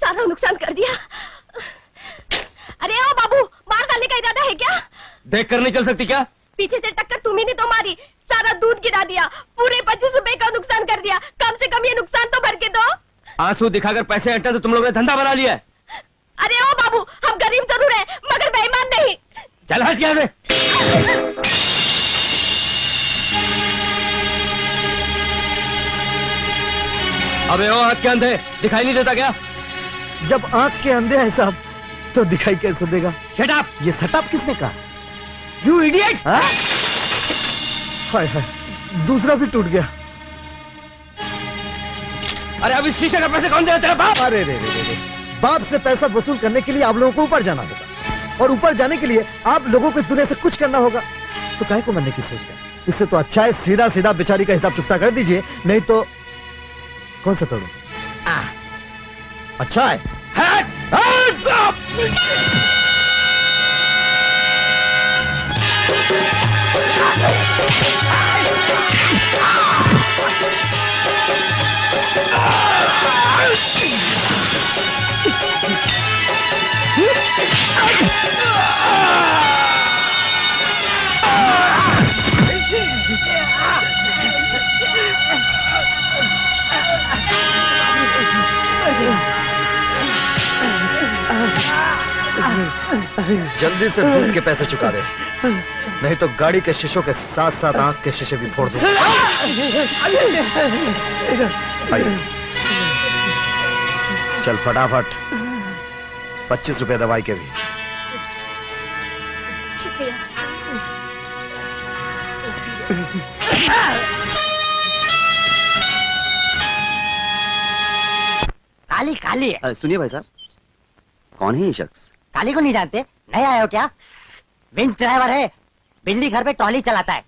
सारा नुकसान कर दिया। अरे ओ बाबू, मार डालने का इरादा है क्या? देख कर नहीं चल सकती क्या? पीछे से टक्कर तुम ही ने तो मारी, सारा दूध गिरा दिया, पूरे 25 रुपए का नुकसान कर दिया। कम से कम ये नुकसान तो भर के दो। आंसू दिखाकर पैसे हटता तो तुम लोगों ने धंधा बना लिया है। अरे ओ बाबू, हम गरीब जरूर हैं, मगर बेईमान नहीं। चल हट यहाँ से। अबे ओ आँख के अंधे, दिखाई नहीं देता क्या? जब आँख के अंधे हैं साहब तो दिखाई कैसे देगा? Shut up! ये शट किसने कहा? You idiot! हाय हाय, दूसरा भी टूट गया। अरे अभी शीशे का पैसे कौन देगा? तेरा बाप? अरे रे रे रे, बाप से पैसा वसूल करने के लिए आप लोगों को ऊपर जाना होगा, और ऊपर जाने के लिए आप लोगों को इस दुनिया से कुछ करना होगा। तो काहे को मरने की सोच रहे? इससे तो अच्छा है सीधा सीधा बेचारी का हिसाब चुकता कर दीजिए, नहीं तो कौन सा करूं? अच्छा है। जल्दी से दूध के पैसे चुका दे, नहीं तो गाड़ी के शीशों के साथ साथ आंख के शीशे भी फोड़ दूंगा। चल फटाफट, 25 रुपए दवाई के भी। शुक्रिया। काली काली है। सुनिए भाई साहब, कौन है ये शख्स? काली को नहीं जानते? नहीं आए हो क्या? विंच ड्राइवर है, बिल्ली घर पे ट्रॉली चलाता है।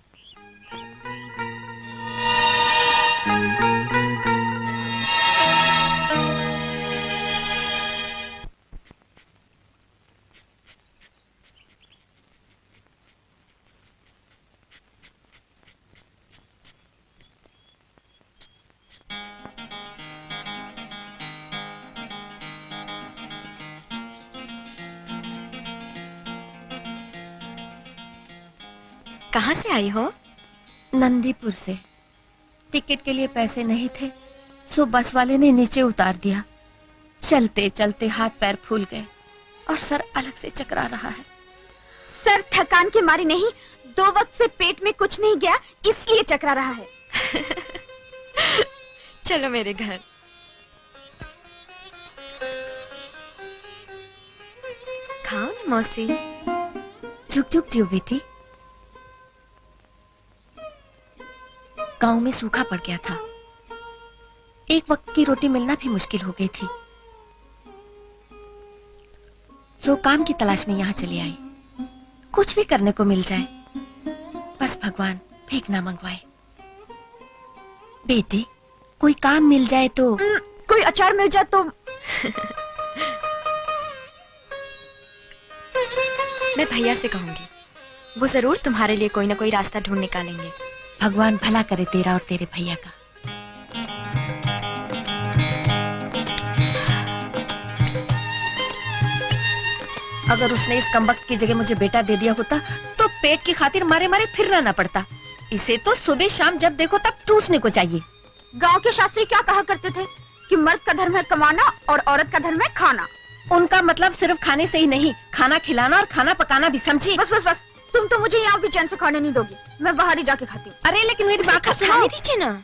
कहाँ से आई हो? नंदीपुर से। टिकट के लिए पैसे नहीं थे, सो बस वाले ने नीचे उतार दिया। चलते चलते हाथ पैर फूल गए और सर अलग से चकरा रहा है। सर थकान के मारे नहीं, 2 वक्त से पेट में कुछ नहीं गया इसलिए चकरा रहा है। चलो मेरे घर। खाओ ना मौसी। झुक झुक जियो बेटी। गांव में सूखा पड़ गया था, एक वक्त की रोटी मिलना भी मुश्किल हो गई थी, सो काम की तलाश में यहाँ चली आई। कुछ भी करने को मिल जाए, बस भगवान भीख ना मंगवाए। बेटी, कोई काम मिल जाए तो। कोई अचार मिल जाए तो। मैं भैया से कहूंगी, वो जरूर तुम्हारे लिए कोई ना कोई रास्ता ढूंढ निकालेंगे। भगवान भला करे तेरा और तेरे भैया का। अगर उसने इस कमबख्त की जगह मुझे बेटा दे दिया होता तो पेट की खातिर मारे मारे फिरना ना पड़ता। इसे तो सुबह शाम जब देखो तब टूसने को चाहिए। गांव के शास्त्री क्या कहा करते थे कि मर्द का धर्म है कमाना और औरत का धर्म है खाना। उनका मतलब सिर्फ खाने से ही नहीं, खाना खिलाना और खाना पकाना भी, समझी? बस बस बस, तुम तो मुझे यहाँ भी चैन से खाने नहीं दोगी, मैं बाहर ही जाके खाती हूँ। अरे लेकिन मेरी बात तो सुनो। दीजिए ना।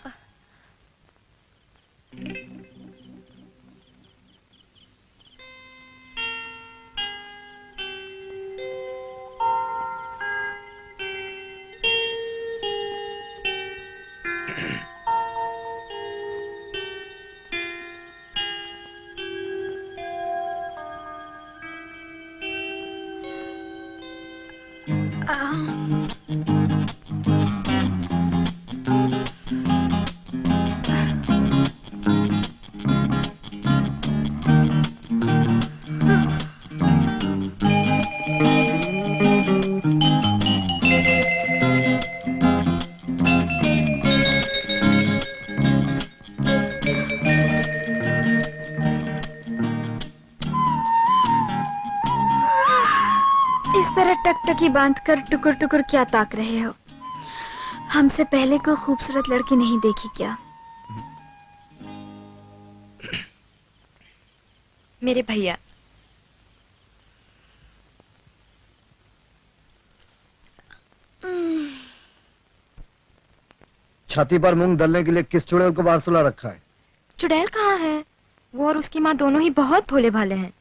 तरह टकटकी बांधकर टुकुर टुकुर क्या ताक रहे हो? हमसे पहले कोई खूबसूरत लड़की नहीं देखी क्या? मेरे भैया। छाती पर मूंग दलने के लिए किस चुड़ैल को बाहर सुला रखा है? चुड़ैल कहाँ है? वो और उसकी माँ दोनों ही बहुत भोले भाले हैं।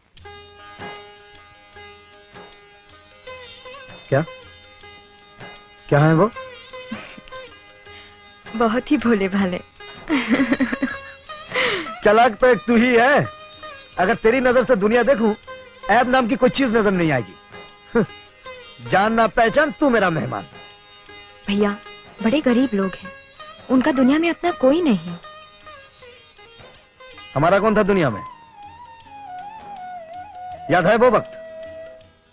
क्या क्या है वो? बहुत ही भोले भाले। चालाक तो एक तू ही है। अगर तेरी नजर से दुनिया देखूं, ऐब नाम की कोई चीज नजर नहीं आएगी। जान ना पहचान, तू मेरा मेहमान। भैया, बड़े गरीब लोग हैं, उनका दुनिया में अपना कोई नहीं। हमारा कौन था दुनिया में? याद है वो वक्त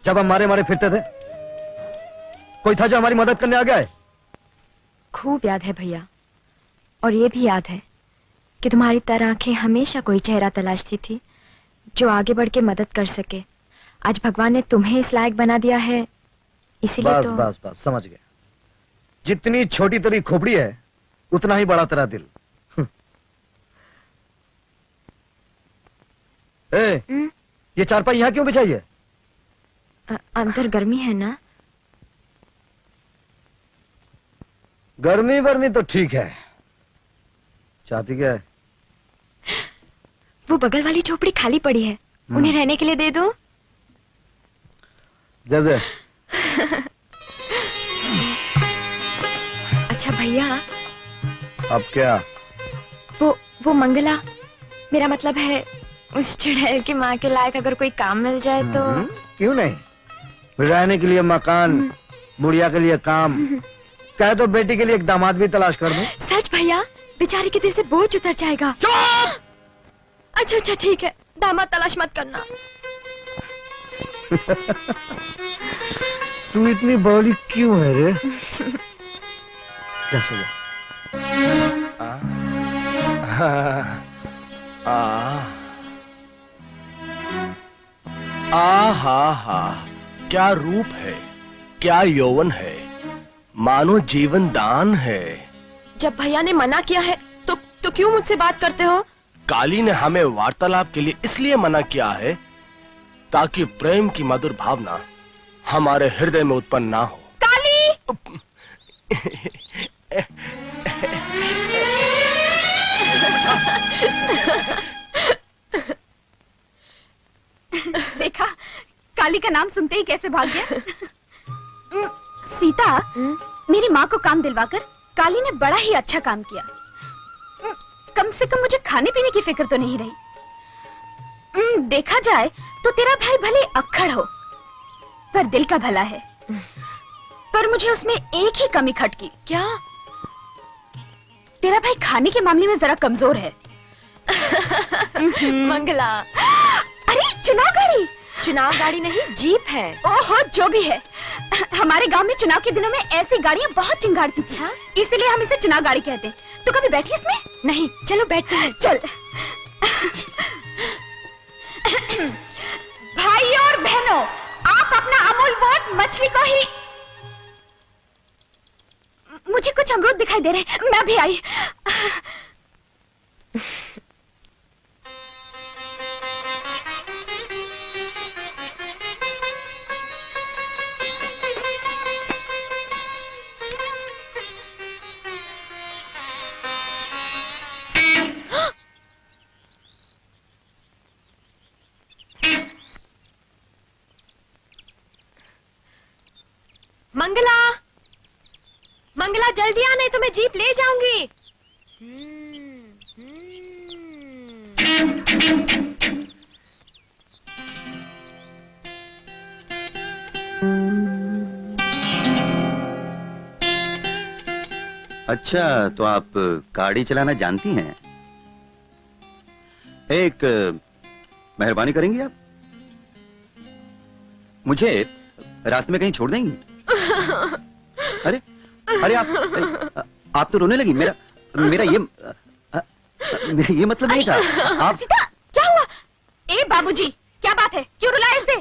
जब हम मारे मारे फिरते थे? कोई था जो हमारी मदद करने आ गया है? खूब याद है भैया, और ये भी याद है कि तुम्हारी तरह आंखें हमेशा कोई चेहरा तलाशती थी जो आगे बढ़ के मदद कर सके। आज भगवान ने तुम्हें इस लायक बना दिया है, इसीलिए बस तो... बस बस समझ गया। जितनी छोटी तेरी खोपड़ी है, उतना ही बड़ा तेरा दिल। ए, ये चारपाई यहाँ क्यों बिछाई है? अंदर गर्मी है ना? गर्मी वर्मी तो ठीक है, चाहती क्या है? वो बगल वाली झोपड़ी खाली पड़ी है, उन्हें रहने के लिए दे दो। दे दे। अच्छा भैया, अब क्या? वो मंगला, मेरा मतलब है उस चुड़ैल की माँ के लायक अगर कोई काम मिल जाए तो... क्यों नहीं? रहने के लिए मकान, बुढ़िया के लिए काम, कहे तो बेटी के लिए एक दामाद भी तलाश कर दूं। सच भैया, बेचारी के दिल से बोझ उतर जाएगा। अच्छा अच्छा ठीक है, दामाद तलाश मत करना। तू इतनी बड़ी क्यों है रे? जा सो जा। हा हा, क्या रूप है, क्या यौवन है, मानो जीवन दान है। जब भैया ने मना किया है तो क्यों मुझसे बात करते हो? काली ने हमें वार्तालाप के लिए इसलिए मना किया है ताकि प्रेम की मधुर भावना हमारे हृदय में उत्पन्न ना हो। काली! देखा, काली का नाम सुनते ही कैसे भाग गया। सीता, मेरी माँ को काम दिलवाकर काली ने बड़ा ही अच्छा काम किया। कम से कम मुझे खाने पीने की फिक्र तो नहीं रही। देखा जाए तो तेरा भाई भले अक्खड़ हो, पर दिल का भला है। पर मुझे उसमें एक ही कमी खटकी। क्या? तेरा भाई खाने के मामले में जरा कमजोर है। मंगला, अरे चुनाव गाड़ी! चुनाव गाड़ी नहीं, जीप है। ओहो, जो भी है, हमारे गांव में चुनाव के दिनों में ऐसी गाड़ियां बहुत चिंगारती थी, इसीलिए हम इसे चुनाव गाड़ी कहते हैं। तो कभी बैठी इसमें? नहीं, चलो बैठते हैं। चल। भाई और बहनों, आप अपना अमूल वोट मछली को ही... मुझे कुछ अमरूद दिखाई दे रहे, मैं भी आई। मंगला, मंगला जल्दी आ, नहीं तो मैं जीप ले जाऊंगी। अच्छा, तो आप गाड़ी चलाना जानती हैं? एक मेहरबानी करेंगी आप? मुझे रास्ते में कहीं छोड़ देंगी? अरे अरे आप तो रोने लगी। मेरा ये मतलब नहीं था। आप... सीता, क्या हुआ? ए बाबूजी, क्या बात है? क्यों रुलाए इसे?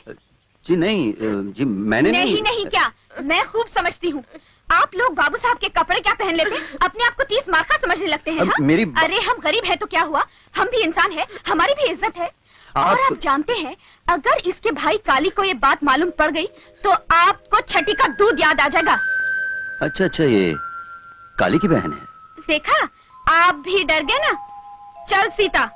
जी नहीं जी मैंने नहीं नहीं क्या, मैं खूब समझती हूँ। आप लोग बाबू साहब के कपड़े क्या पहन लेते, अपने आप को 30 मार्का समझने लगते हैं। हाँ? मेरी अरे हम गरीब है तो क्या हुआ, हम भी इंसान है, हमारी भी इज्जत है। और आप जानते हैं, अगर इसके भाई काली को ये बात मालूम पड़ गई तो आपको छठी का दूध याद आ जाएगा। अच्छा अच्छा, ये काली की बहन है। देखा, आप भी डर गए ना। चल सीता।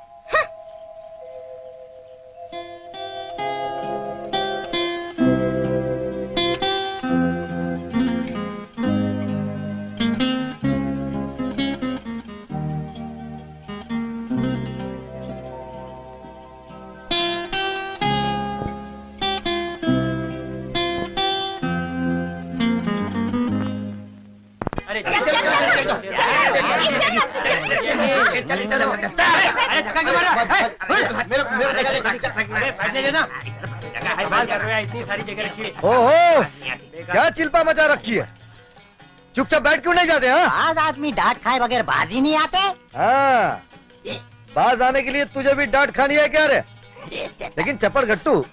ओहो, क्या चिल्पा मचा रखी है? चुपचाप बैठ क्यों नहीं जाते? हाँ आज आदमी डांट खाए बगैर बाज ही नहीं आते। हाँ, बाज आने के लिए तुझे भी डांट खानी है क्या रे? लेकिन चपड़ गट्टू,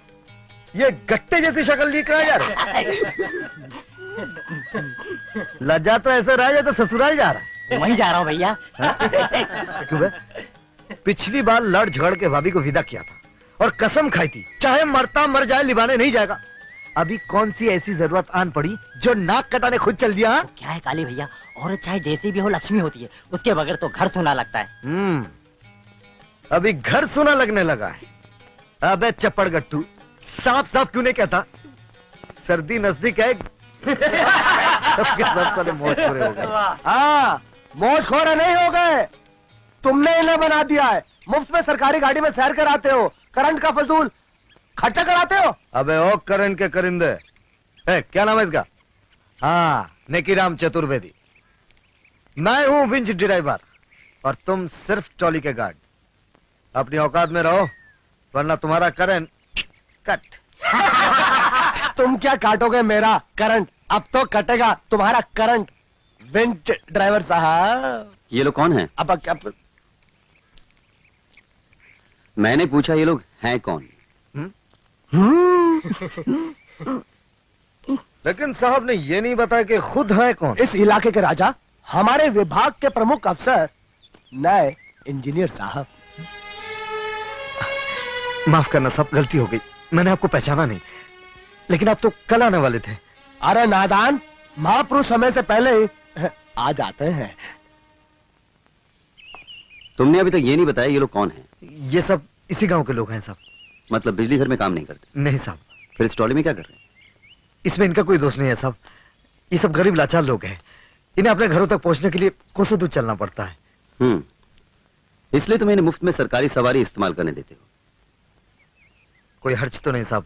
ये गट्टे जैसी शक्ल लेकर आ यार। लज्जा तो ऐसे रहा जैसे ससुराल जा रहा है। वहीं जा रहा हूँ भैया। क्यों बे? पिछली बार लड़ झगड़ के भाभी को विदा किया था और कसम खाई थी, चाहे मरता मर जाए लिबाने नहीं जाएगा। अभी कौन सी ऐसी जरूरत आन पड़ी जो नाक कटाने खुद चल दिया? हाँ? क्या है काली भैया, औरत चाहे जैसी भी हो लक्ष्मी होती है, उसके बगैर तो घर सुना लगता है। अभी घर सुना लगने लगा है। अबे चप्पड़ गट्टू, साफ साफ क्यों नहीं कहता? सर्दी नजदीक है। सबके सब साले मौजखोरे हो गए। हाँ, मौजखोरे नहीं हो गए, तुमने इन्हें बना दिया है। मुफ्त में सरकारी गाड़ी में सैर कराते हो, करंट का फजूल खर्चा कराते हो। अबे ओ करंट के करिंदे, क्या नाम है इसका? हाँ, नेकीराम चतुर्वेदी। मैं हूँ विंच ड्राइवर और तुम सिर्फ ट्रॉली के गार्ड। अपनी औकात में रहो वरना तुम्हारा करंट कट। तुम क्या काटोगे मेरा करंट, अब तो कटेगा तुम्हारा करंट। विंच ड्राइवर साहब। ये लोग कौन हैं? अब मैंने पूछा ये लोग हैं कौन? लेकिन साहब ने ये नहीं बताया कि खुद है कौन। इस इलाके के राजा, हमारे विभाग के प्रमुख अफसर, नए इंजीनियर साहब। माफ करना साहब, गलती हो गई, मैंने आपको पहचाना नहीं। लेकिन आप तो कल आने वाले थे। अरे नादान, महापुरुष समय से पहले ही आ जाते हैं। तुमने अभी तक ये नहीं बताया ये लोग कौन हैं? ये सब इसी गांव के लोग हैं साहब। मतलब बिजली घर में काम नहीं करते? नहीं साहब। फिर इस ट्रॉली में क्या कर रहे हैं? इसमें इनका कोई दोष नहीं है साहब। ये सब गरीब लाचार लोग हैं, इन्हें अपने घरों तक पहुंचने के लिए कोसों दूर चलना पड़ता है। इसलिए तुम्हें इन्हें मुफ्त में सरकारी सवारी इस्तेमाल करने देते हो? कोई हर्ज तो नहीं साहब,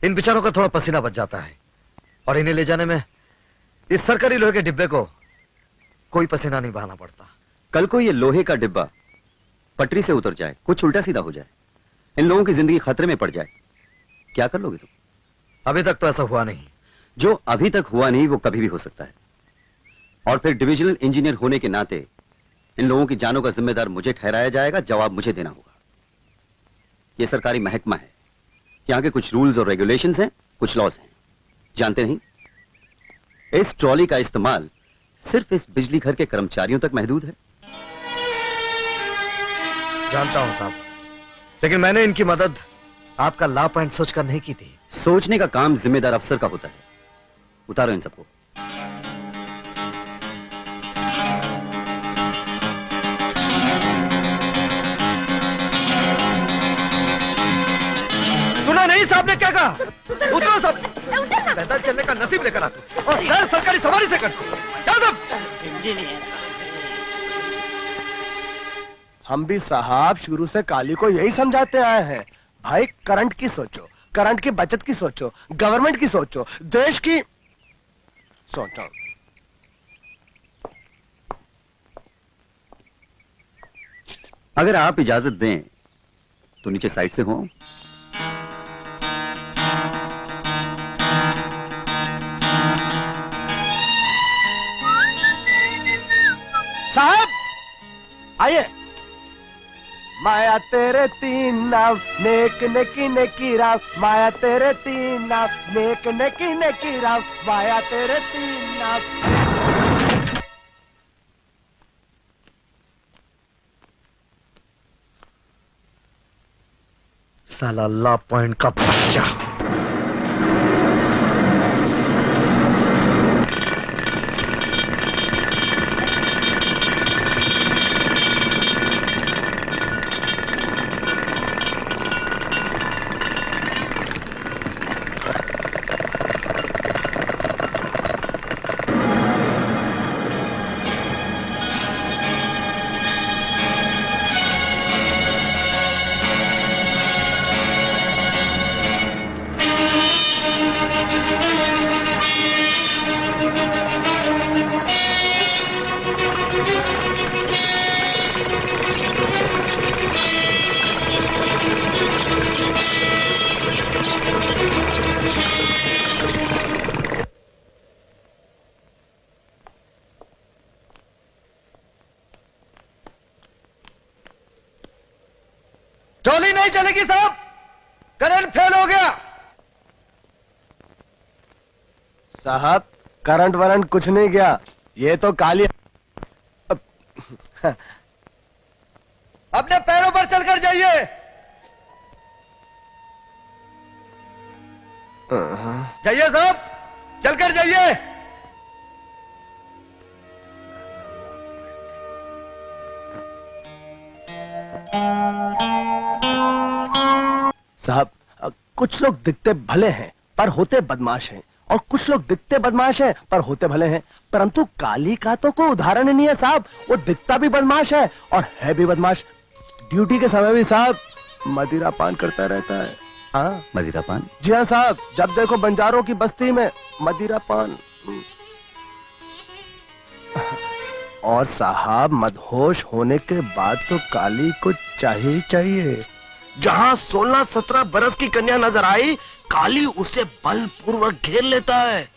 इन बेचारों का थोड़ा पसीना बच जाता है और इन्हें ले जाने में इस सरकारी लोहे के डिब्बे को कोई पसीना नहीं बहाना पड़ता। कल को ये लोहे का डिब्बा पटरी से उतर जाए, कुछ उल्टा सीधा हो जाए, इन लोगों की जिंदगी खतरे में पड़ जाए, क्या कर लोगे तुम? अभी तक तो ऐसा हुआ नहीं। जो अभी तक हुआ नहीं वो कभी भी हो सकता है। और फिर डिविजनल इंजीनियर होने के नाते इन लोगों की जानों का जिम्मेदार मुझे ठहराया जाएगा, जवाब मुझे देना होगा। यह सरकारी महकमा है, यहां के कुछ रूल्स और रेगुलेशंस हैं, कुछ लॉज हैं, जानते नहीं? इस ट्रॉली का इस्तेमाल सिर्फ इस बिजली घर के कर्मचारियों तक महदूद है। जानता हूं साहब, लेकिन मैंने इनकी मदद आपका लाभ पॉइंट सोचकर नहीं की थी। सोचने का काम जिम्मेदार अफसर का होता है। उतारो इन सबको। सुना नहीं साहब ने क्या कहा? उतरो सब। पैदल चलने का नसीब लेकर आते और सर सरकारी सवारी से करते। जाओ सब। हम भी साहब शुरू से काली को यही समझाते आए हैं, भाई करंट की सोचो, करंट की बचत की सोचो, गवर्नमेंट की सोचो, देश की सोचो। अगर आप इजाजत दें तो नीचे साइड से हो। साहब आइए, माया तेरे 3 नाम, नेक नेकी नेकी राम, माया तेरे 3 नाम, नेक नेकी नेकी राम, माया तेरे 3 नाम। साला ला पॉइंट का बच्चा। ट्रॉली नहीं चलेगी साहब, करंट फेल हो गया। साहब करंट वरंट कुछ नहीं गया, ये तो काली। अपने पैरों पर चलकर जाइए। जाइए साहब, चलकर जाइए। साहब कुछ लोग दिखते भले हैं पर होते बदमाश हैं, और कुछ लोग दिखते बदमाश हैं पर होते भले हैं, परंतु काली का तो कोई उदाहरण नहीं है साहब। वो दिखता भी बदमाश है और है भी बदमाश। ड्यूटी के समय भी साहब मदिरा पान करता रहता है। हाँ मदिरा पान? जी हाँ साहब, जब देखो बंजारों की बस्ती में मदिरा पान। और साहब मदहोश होने के बाद तो काली को चाहिए ही चाहिए। जहां 16-17 बरस की कन्या नजर आई, काली उसे बलपूर्वक घेर लेता है।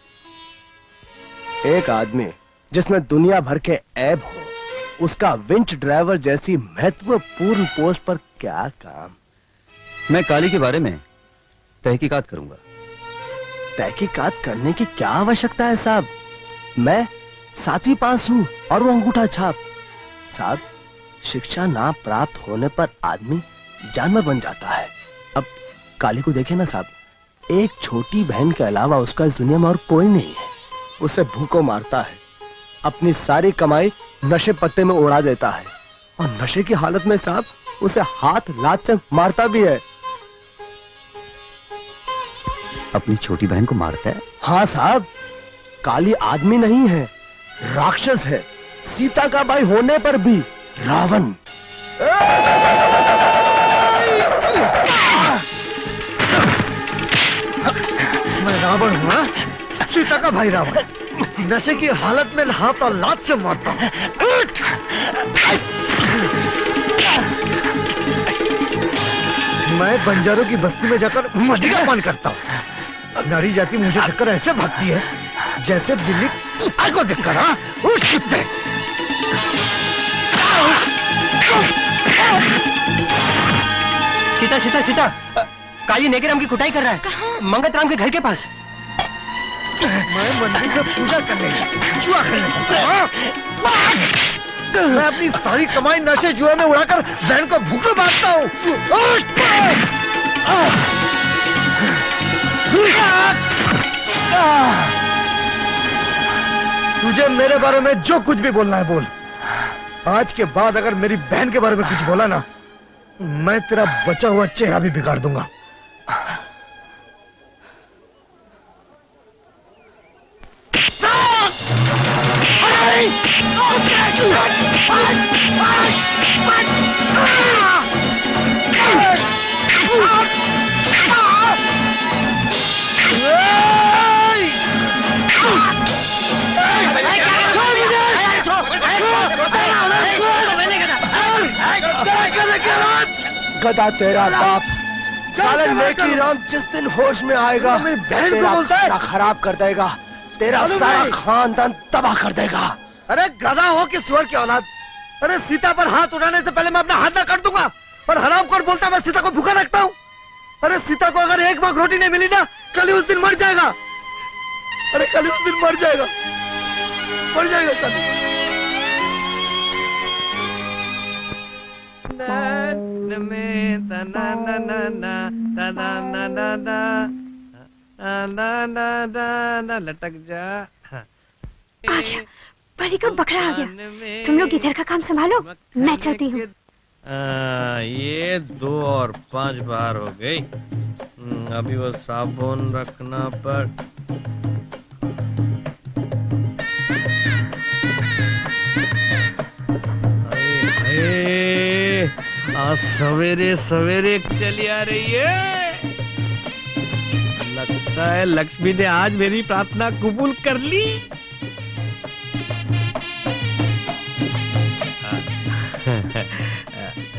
एक आदमी जिसमें दुनिया भर के ऐब हो, उसका विंच ड्राइवर जैसी महत्वपूर्ण पोस्ट पर क्या काम। मैं काली के बारे में तहकीकात करूंगा। तहकीकात करने की क्या आवश्यकता है साहब? मैं 7वीं पास हूं और वो अंगूठा छाप। साहब शिक्षा ना प्राप्त होने पर आदमी जानवर बन जाता है। अब काली को देखे ना साहब, एक छोटी बहन के अलावा उसका इस दुनिया में और कोई नहीं है। उसे भूखों मारता है, अपनी सारी कमाई नशे पत्ते में उड़ा देता है, और नशे की हालत में साहब उसे हाथ लात से मारता भी है। अपनी छोटी बहन को मारता है? हाँ साहब, काली आदमी नहीं है, राक्षस है। सीता का भाई होने पर भी रावण। मैं रावण हूँ हाँ? सीता का भाई रावण। नशे की हालत में हाथ और लात से मारता हूँ। मैं बंजारों की बस्ती में जाकर मदिरा पान करता हूँ। नारी जाति मुझे देखकर ऐसे भागती है जैसे बिल्ली कुत्ते को देखकर। हाँ उठ कुत्ते। सीता सीता सीता, काली नेगेराम की कुटाई कर रहा है। मंगत राम के घर के पास। मैं मंदिर में पूजा करने जुआ खेलने जाता हूँ। मैं अपनी सारी कमाई नशे जुए में उड़ाकर बहन को भूखे मारता हूँ। तुझे मेरे बारे में जो कुछ भी बोलना है बोल। आज के बाद अगर मेरी बहन के बारे में कुछ बोला ना, मैं तेरा बचा हुआ चेहरा भी बिगाड़ दूंगा। गधा तेरा बाप साले नेकी राम जिस दिन होश में आएगा मेरी बहन को बोलता है खराब कर देगा, तेरा सारा खानदान तबाह कर देगा। अरे गधा हो कि सुअर की औलाद, अरे सीता पर हाथ उठाने से पहले मैं अपना हाथ ना कर दूंगा। और हरामखोर बोलता है मैं सीता को भूखा रखता हूँ। अरे सीता को अगर एक वक्त रोटी नहीं मिली ना, कल ही उस दिन मर जाएगा। अरे कल ही उस दिन मर जाएगा कल। लटक जा। आ गया, परी का बकरा आ गया। तुम लोग इधर का काम संभालो, मैं चलती हूँ। ये 2 और 5 बार हो गई। अभी वो साबुन रखना पड़। आज सवेरे सवेरे चली आ रही है। लगता है लक्ष्मी ने आज मेरी प्रार्थना कबूल कर ली।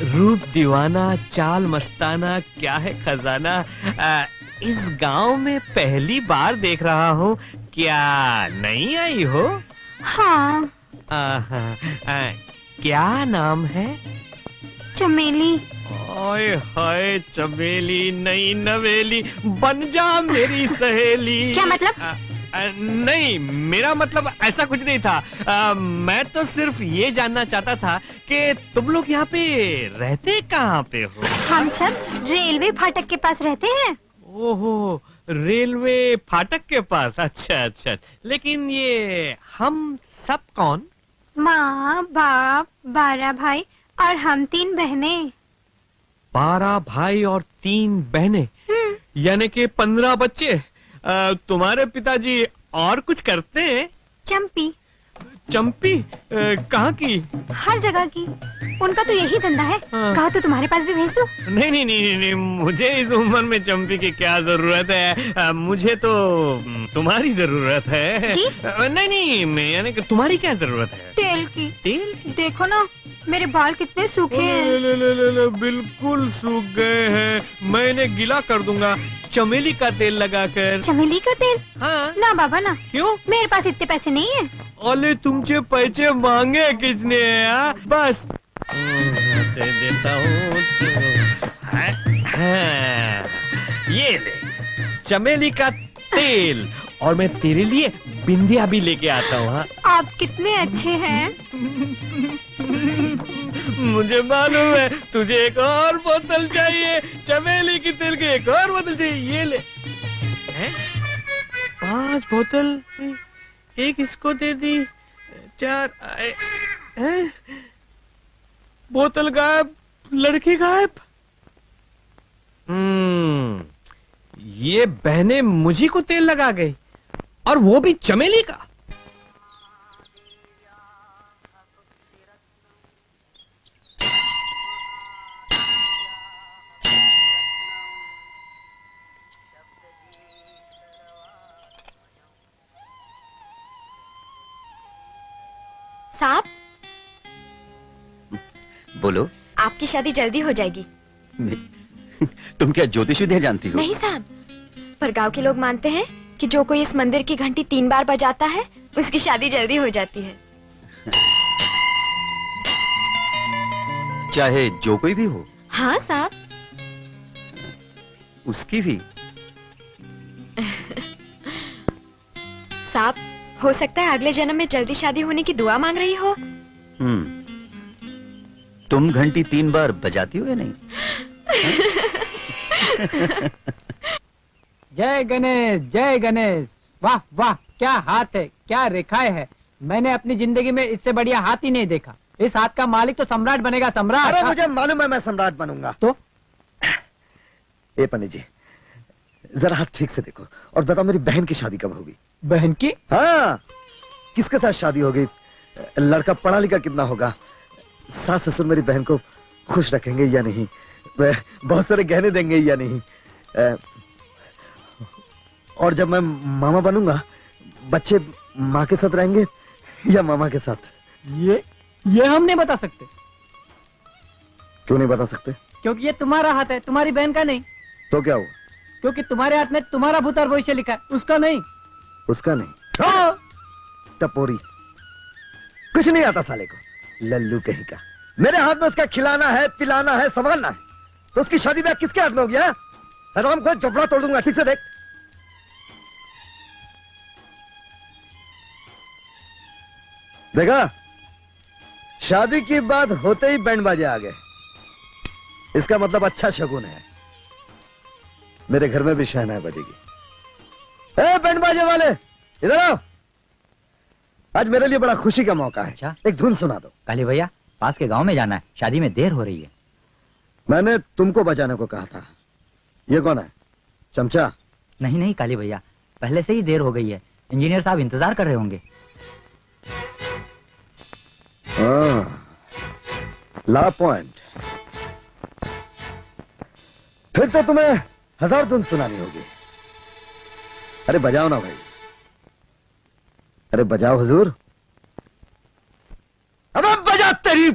रूप दीवाना, चाल मस्ताना, क्या है खजाना। इस गांव में पहली बार देख रहा हूँ। क्या नहीं आई हो? हाँ। क्या नाम है? चमेली। ओए हाय, चमेली नहीं नवेली, बन जा मेरी सहेली। क्या मतलब? नहीं, मेरा मतलब ऐसा कुछ नहीं था। मैं तो सिर्फ ये जानना चाहता था कि तुम लोग यहाँ पे रहते कहाँ पे हो? हम सब रेलवे फाटक के पास रहते हैं। ओहो, रेलवे फाटक के पास। अच्छा अच्छा, लेकिन ये हम सब कौन? माँ, बाप, 12 भाई और हम 3 बहनें। 12 भाई और 3 बहनें, यानी कि 15 बच्चे। तुम्हारे पिताजी और कुछ करते हैं? चंपी। चंपी? कहाँ की? हर जगह की। उनका तो यही धंधा है। हाँ। कहा तो तुम्हारे पास भी भेज दो। नहीं नहीं नहीं नहीं, मुझे इस उम्र में चंपी की क्या जरूरत है। मुझे तो तुम्हारी जरूरत है। जी? नहीं नहीं, मैं यानी कि तुम्हारी क्या जरूरत है? तेल की। तेल की? देखो ना, मेरे बाल कितने सूखे हैं। ले, बिल्कुल सूख गए हैं। मैं इन्हें गीला कर दूंगा चमेली का तेल लगाकर। चमेली का तेल? हाँ। ना बाबा ना। क्यों? मेरे पास इतने पैसे नहीं है। अरे तुमसे पैसे मांगे किसने? बस देता हूँ। ये ले चमेली का तेल, और मैं तेरे लिए बिंदिया भी लेके आता हूँ। हाँ, आप कितने अच्छे हैं। मुझे मालूम है तुझे एक और बोतल चाहिए, चमेली की तेल की एक और बोतल चाहिए। ये ले। 5 बोतल, एक इसको दे दी, 4 बोतल गायब, लड़की गायब। ये बहनें मुझी को तेल लगा गई, और वो भी चमेली का। साहब, बोलो। आपकी शादी जल्दी हो जाएगी। तुम क्या ज्योतिष विद्या जानती हो? नहीं साहब, पर गांव के लोग मानते हैं कि जो कोई इस मंदिर की घंटी 3 बार बजाता है, उसकी शादी जल्दी हो जाती है। चाहे जो कोई भी हो? हाँ साहब। उसकी भी? साहब, हो सकता है अगले जन्म में जल्दी शादी होने की दुआ मांग रही हो। तुम घंटी 3 बार बजाती हो या नहीं? जय गणेश, जय गणेश। वाह वाह, क्या हाथ है, क्या रेखाएं है। मैंने अपनी जिंदगी में इससे बढ़िया हाथ ही नहीं देखा। इस हाथ का मालिक तो सम्राट बनेगा, सम्राट। अरे मुझे मालूम है मैं सम्राट बनूंगा। तो ए पंडित जी, जरा हाथ ठीक से देखो और बताओ मेरी बहन की शादी कब होगी? बहन की? हाँ, किसके साथ शादी होगी? लड़का पढ़ा लिखा कितना होगा? सास ससुर मेरी बहन को खुश रखेंगे या नहीं? बहुत सारे गहने देंगे या नहीं? और जब मैं मामा बनूंगा, बच्चे माँ के साथ रहेंगे या मामा के साथ? ये हम नहीं बता सकते। क्यों नहीं बता सकते? क्योंकि ये तुम्हारा हाथ है, तुम्हारी बहन का नहीं। तो क्या हुआ? क्योंकि तुम्हारे हाथ में तुम्हारा भूत और भविष्य लिखा है, उसका नहीं। उसका नहीं? टपोरी, कुछ नहीं आता साले को, लल्लू कहीं का। मेरे हाथ में उसका खिलाना है, पिलाना है, संभालना है, तो उसकी शादी ब्याह किसके हाथ में हो गया? हराम को जबड़ा तोड़ दूंगा। ठीक से देख। देखा, शादी की बात होते ही बैंड बाजे आ गए। इसका मतलब अच्छा शगुन है। मेरे घर में भी शहनाई बजेगी। ए बैंड बाजे वाले, इधर आओ। आज मेरे लिए बड़ा खुशी का मौका है। अच्छा, एक धुन सुना दो। काली भैया, पास के गांव में जाना है, शादी में देर हो रही है। मैंने तुमको बजाने को कहा था। ये कौन है? चमचा? नहीं नहीं काली भैया, पहले से ही देर हो गई है, इंजीनियर साहब इंतजार कर रहे होंगे। ला पॉइंट। फिर तो तुम्हें 1000 धुन सुनानी होगी। अरे बजाओ ना भाई, अरे बजाओ हुजूर। अबे बजा तेरी।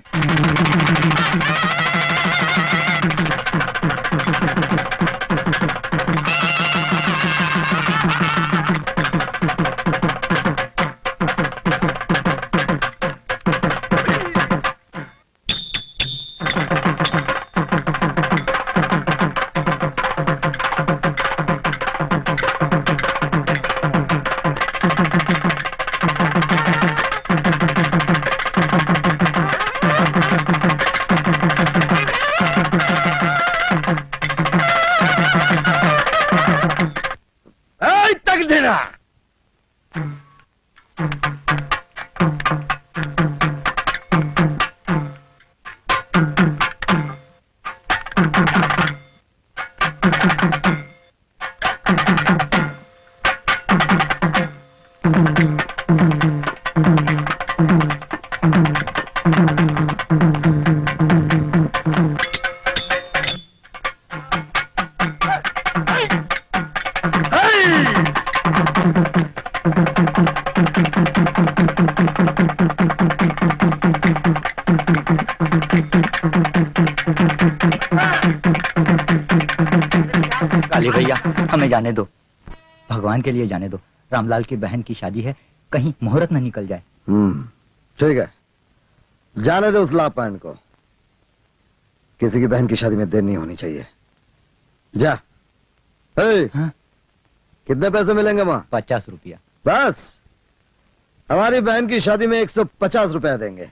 काली भैया, हमें जाने दो, भगवान के लिए जाने दो। रामलाल की बहन की शादी है, कहीं मुहूर्त न निकल जाए। ठीक है, जाने दो उस लापान को। किसी की बहन की शादी में देर नहीं होनी चाहिए। जा। हाँ? कितने पैसे मिलेंगे वहां? 50 रुपया। बस, हमारी बहन की शादी में 150 रुपया देंगे।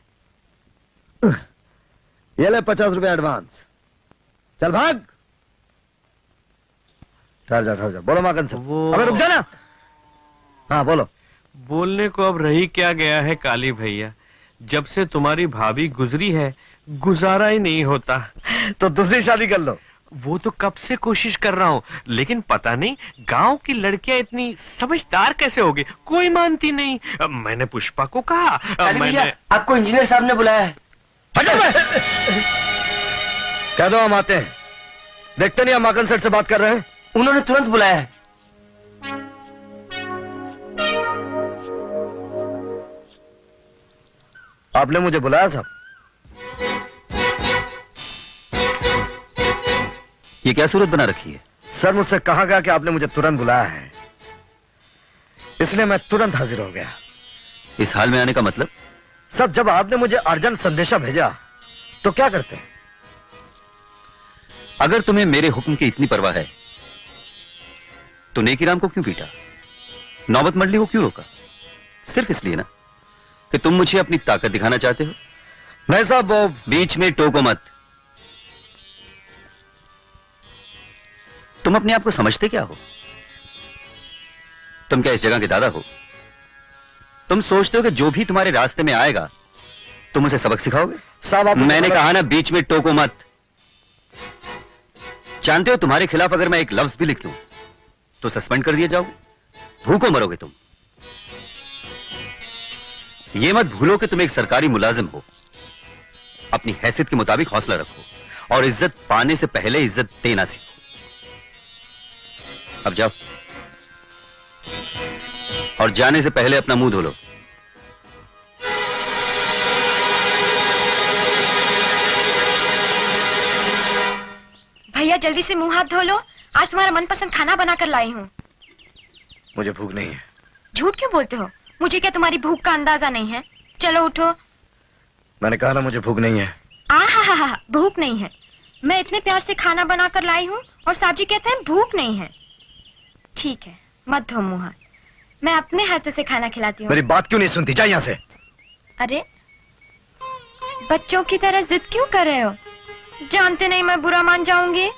ये ले 50 रुपया एडवांस। चल भाग। ठहर जा। बोलो माकन से। अबे रुक जाना। हाँ बोलो। बोलने को अब रही क्या गया है काली भैया, जब से तुम्हारी भाभी गुजरी है गुजारा ही नहीं होता। तो दूसरी शादी कर लो। वो तो कब से कोशिश कर रहा हूँ, लेकिन पता नहीं गांव की लड़कियां इतनी समझदार कैसे होगी, कोई मानती नहीं। मैंने पुष्पा को कहा। मैंने आपको इंजीनियर साहब ने बुलाया है। कह दो हम आते हैं। देखते नहीं हम माकन सेठ से बात कर रहे हैं। उन्होंने तुरंत बुलाया है। आपने मुझे बुलाया साहब? ये क्या सूरत बना रखी है? सर मुझसे कहा गया कि आपने मुझे तुरंत बुलाया है, इसलिए मैं तुरंत हाजिर हो गया। इस हाल में आने का मतलब? सब जब आपने मुझे अर्जेंट संदेशा भेजा तो क्या करते हैं? अगर तुम्हें मेरे हुक्म की इतनी परवाह है तो नेकीराम को क्यों पीटा, नौबत मंडली को क्यों रोका? सिर्फ इसलिए ना कि तुम मुझे अपनी ताकत दिखाना चाहते हो? नहीं साहब, वो बीच में टोको मत। तुम अपने आप को समझते क्या हो? तुम क्या इस जगह के दादा हो? तुम सोचते हो कि जो भी तुम्हारे रास्ते में आएगा तुम उसे सबक सिखाओगे? साहब मैंने कहा ना, बीच में टोको मत। जानते हो तुम्हारे खिलाफ अगर मैं एक लफ्ज भी लिख दूं तो सस्पेंड कर दिया जाओगे, भूखों मरोगे तुम। ये मत भूलो कि तुम एक सरकारी मुलाजिम हो। अपनी हैसियत के मुताबिक हौसला रखो और इज्जत पाने से पहले इज्जत देना सीखो। अब जाओ और जाने से पहले अपना मुंह धो लो। भैया जल्दी से मुंह हाथ धो लो, आज तुम्हारा मनपसंद खाना बनाकर लाई हूँ। मुझे भूख नहीं है। झूठ क्यों बोलते हो? मुझे क्या तुम्हारी भूख का अंदाजा नहीं है? चलो उठो। मैंने कहा ना मुझे भूख नहीं है। आहा, भूख नहीं है। मैं इतने प्यार से खाना बनाकर लाई हूँ और साहब जी कहते हैं भूख नहीं है। ठीक है, मत धो मुंह हाथ, मैं अपने हाथ से खाना खिलाती हूँ। मेरी बात क्यों नहीं सुनती? जा यहाँ से। अरे बच्चों की तरह जिद क्यों कर रहे हो? जानते नहीं मैं बुरा मान जाऊंगी।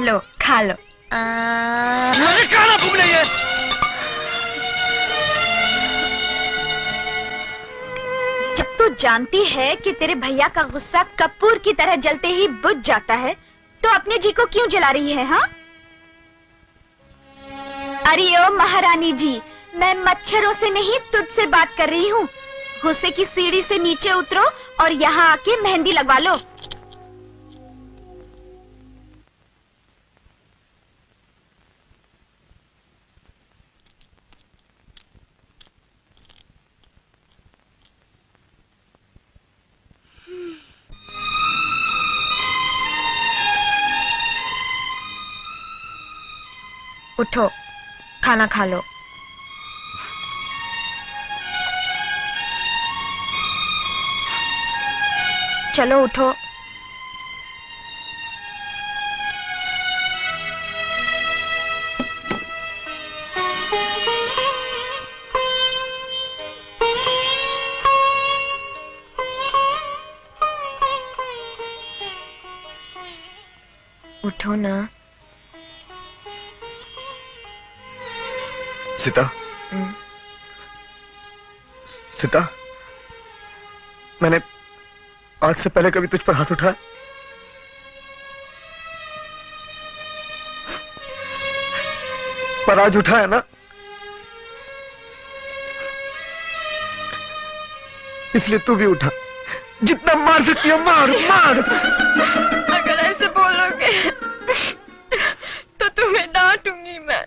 लो खा लो। मुझे खाना भूख नहीं है। जब तू जानती है कि तेरे भैया का गुस्सा कपूर की तरह जलते ही बुझ जाता है, तो अपने जी को क्यों जला रही है? हाँ? अरे ओ महारानी जी, मैं मच्छरों से नहीं तुझसे बात कर रही हूँ। गुस्से की सीढ़ी से नीचे उतरो और यहाँ आके मेहंदी लगवा लो। उठो, खाना खा लो। चलो उठो। उठो ना। सीता, सीता, मैंने आज से पहले कभी तुझ पर हाथ उठाया? पर आज उठाया ना, इसलिए तू भी उठा। जितना मार सकती है मार, मार। अगर ऐसे बोलोगे तो तुम्हें डांटूंगी मैं।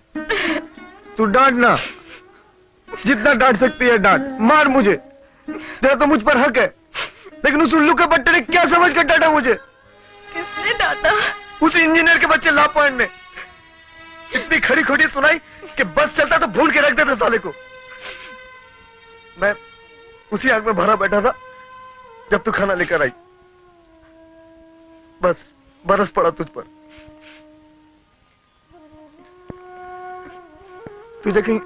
तू डांट ना, जितना डांट सकती है डांट, मार मुझे। तेरा तो मुझ पर हक है, लेकिन उस उल्लू के बट्टे ने क्या समझ कर डांटा मुझे? किसने डांटा? उस इंजीनियर के बच्चे लापॉइंट ने इतनी खड़ी खोटी सुनाई कि बस चलता तो भूल के रख देता साले को। मैं उसी आग में भरा बैठा था जब तू खाना लेकर आई। बस बरस पड़ा तुझ पर। तुझे कहीं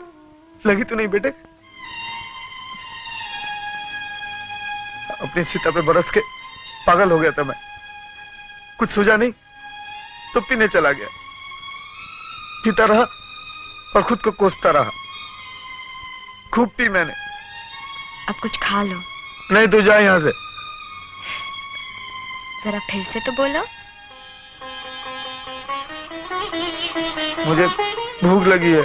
लगी तो नहीं बेटे? अपनी सीता पे बरस के पागल हो गया था मैं। कुछ सूझा नहीं तो पीने चला गया। पीता रहा और खुद को कोसता रहा। खूब पी मैंने। अब कुछ खा लो। नहीं, तू जा यहां से। जरा फिर से तो बोलो। मुझे भूख लगी है।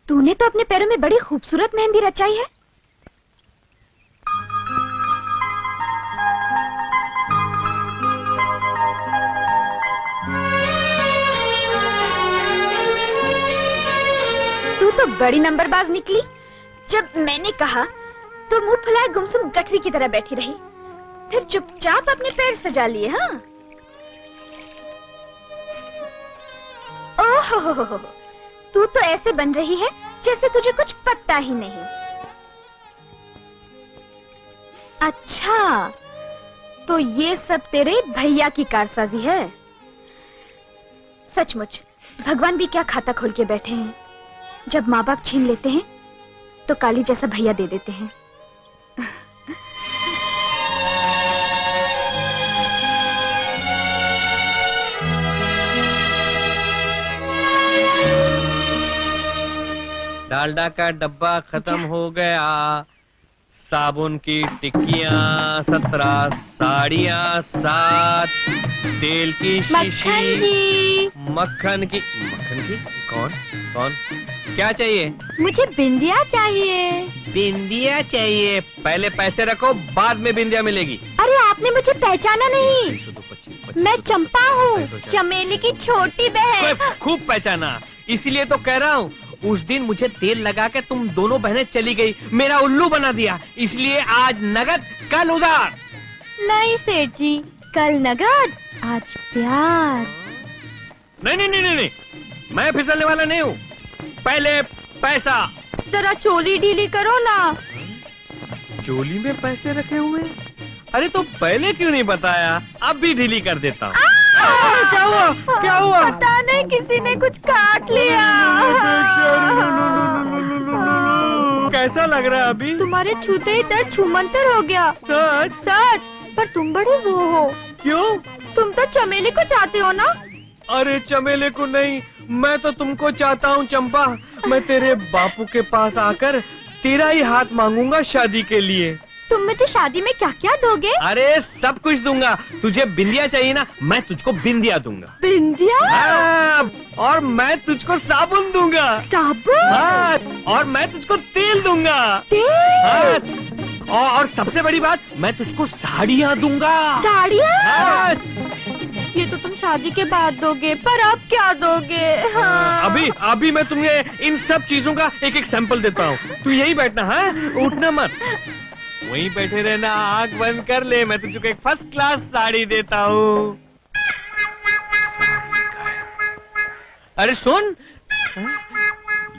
तूने तो अपने पैरों में बड़ी खूबसूरत मेहंदी रचाई है। तो बड़ी नंबरबाज निकली। जब मैंने कहा तो मुंह फुलाए गुमसुम गठरी की तरह बैठी रही, फिर चुपचाप अपने पैर सजा लिए। हाँ, ओहो, तू तो ऐसे बन रही है जैसे तुझे कुछ पता ही नहीं। अच्छा, तो ये सब तेरे भैया की कारसाजी है। सचमुच भगवान भी क्या खाता खोल के बैठे हैं। जब माँ बाप छीन लेते हैं तो काली जैसा भैया दे देते हैं। डालडा का डब्बा खत्म हो गया, साबुन की टिक्कियाँ 17, साड़ियाँ 7, तेल की शीशी, मक्खन की कौन कौन क्या चाहिए? मुझे बिंदिया चाहिए। बिंदिया चाहिए? पहले पैसे रखो, बाद में बिंदिया मिलेगी। अरे आपने मुझे पहचाना नहीं। मैं चंपा हूँ, चमेली की छोटी बहन। खूब पहचाना, इसीलिए तो कह रहा हूँ। उस दिन मुझे तेल लगा के तुम दोनों बहनें चली गई, मेरा उल्लू बना दिया, इसलिए आज नगद कल उधार। नहीं सेठ जी, कल नगद आज प्यार। नहीं, मैं फिसलने वाला नहीं हूँ। पहले पैसा। जरा चोली ढीली करो ना। चोली में पैसे रखे हुए? अरे तो पहले क्यों नहीं बताया? अब भी ढीली कर देता हूँ। क्या हुआ? क्या हुआ? पता नहीं, किसी ने कुछ काट लिया। कैसा लग रहा है अभी? तुम्हारे छूते ही दर्द छूमंतर हो गया। सच, पर तुम बड़े वो हो। क्यों? तुम तो चमेली को चाहते हो ना? अरे चमेले को नहीं, मैं तो तुमको चाहता हूँ चंपा। मैं तेरे बापू के पास आकर तेरा ही हाथ मांगूंगा शादी के लिए। तुम मुझे शादी में क्या क्या दोगे? अरे सब कुछ दूंगा। तुझे बिंदिया चाहिए ना, मैं तुझको बिंदिया दूंगा। बिंदिया? हाँ, और मैं तुझको साबुन दूंगा। साबुन? हाँ, और मैं तुझको तेल दूंगा। तेल? हाँ, और सबसे बड़ी बात, मैं तुझको साड़ियाँ दूंगा। साड़ियाँ? हाँ। ये तो तुम शादी के बाद दोगे, पर अब क्या दोगे? हाँ। अभी मैं तुम्हें इन सब चीजों का एक एक सैंपल देता हूँ। तू यही बैठना है, उठना मत, वहीं बैठे रहना, आंख बंद कर ले। मैं तुझको एक फर्स्ट क्लास साड़ी देता हूँ। अरे सुन,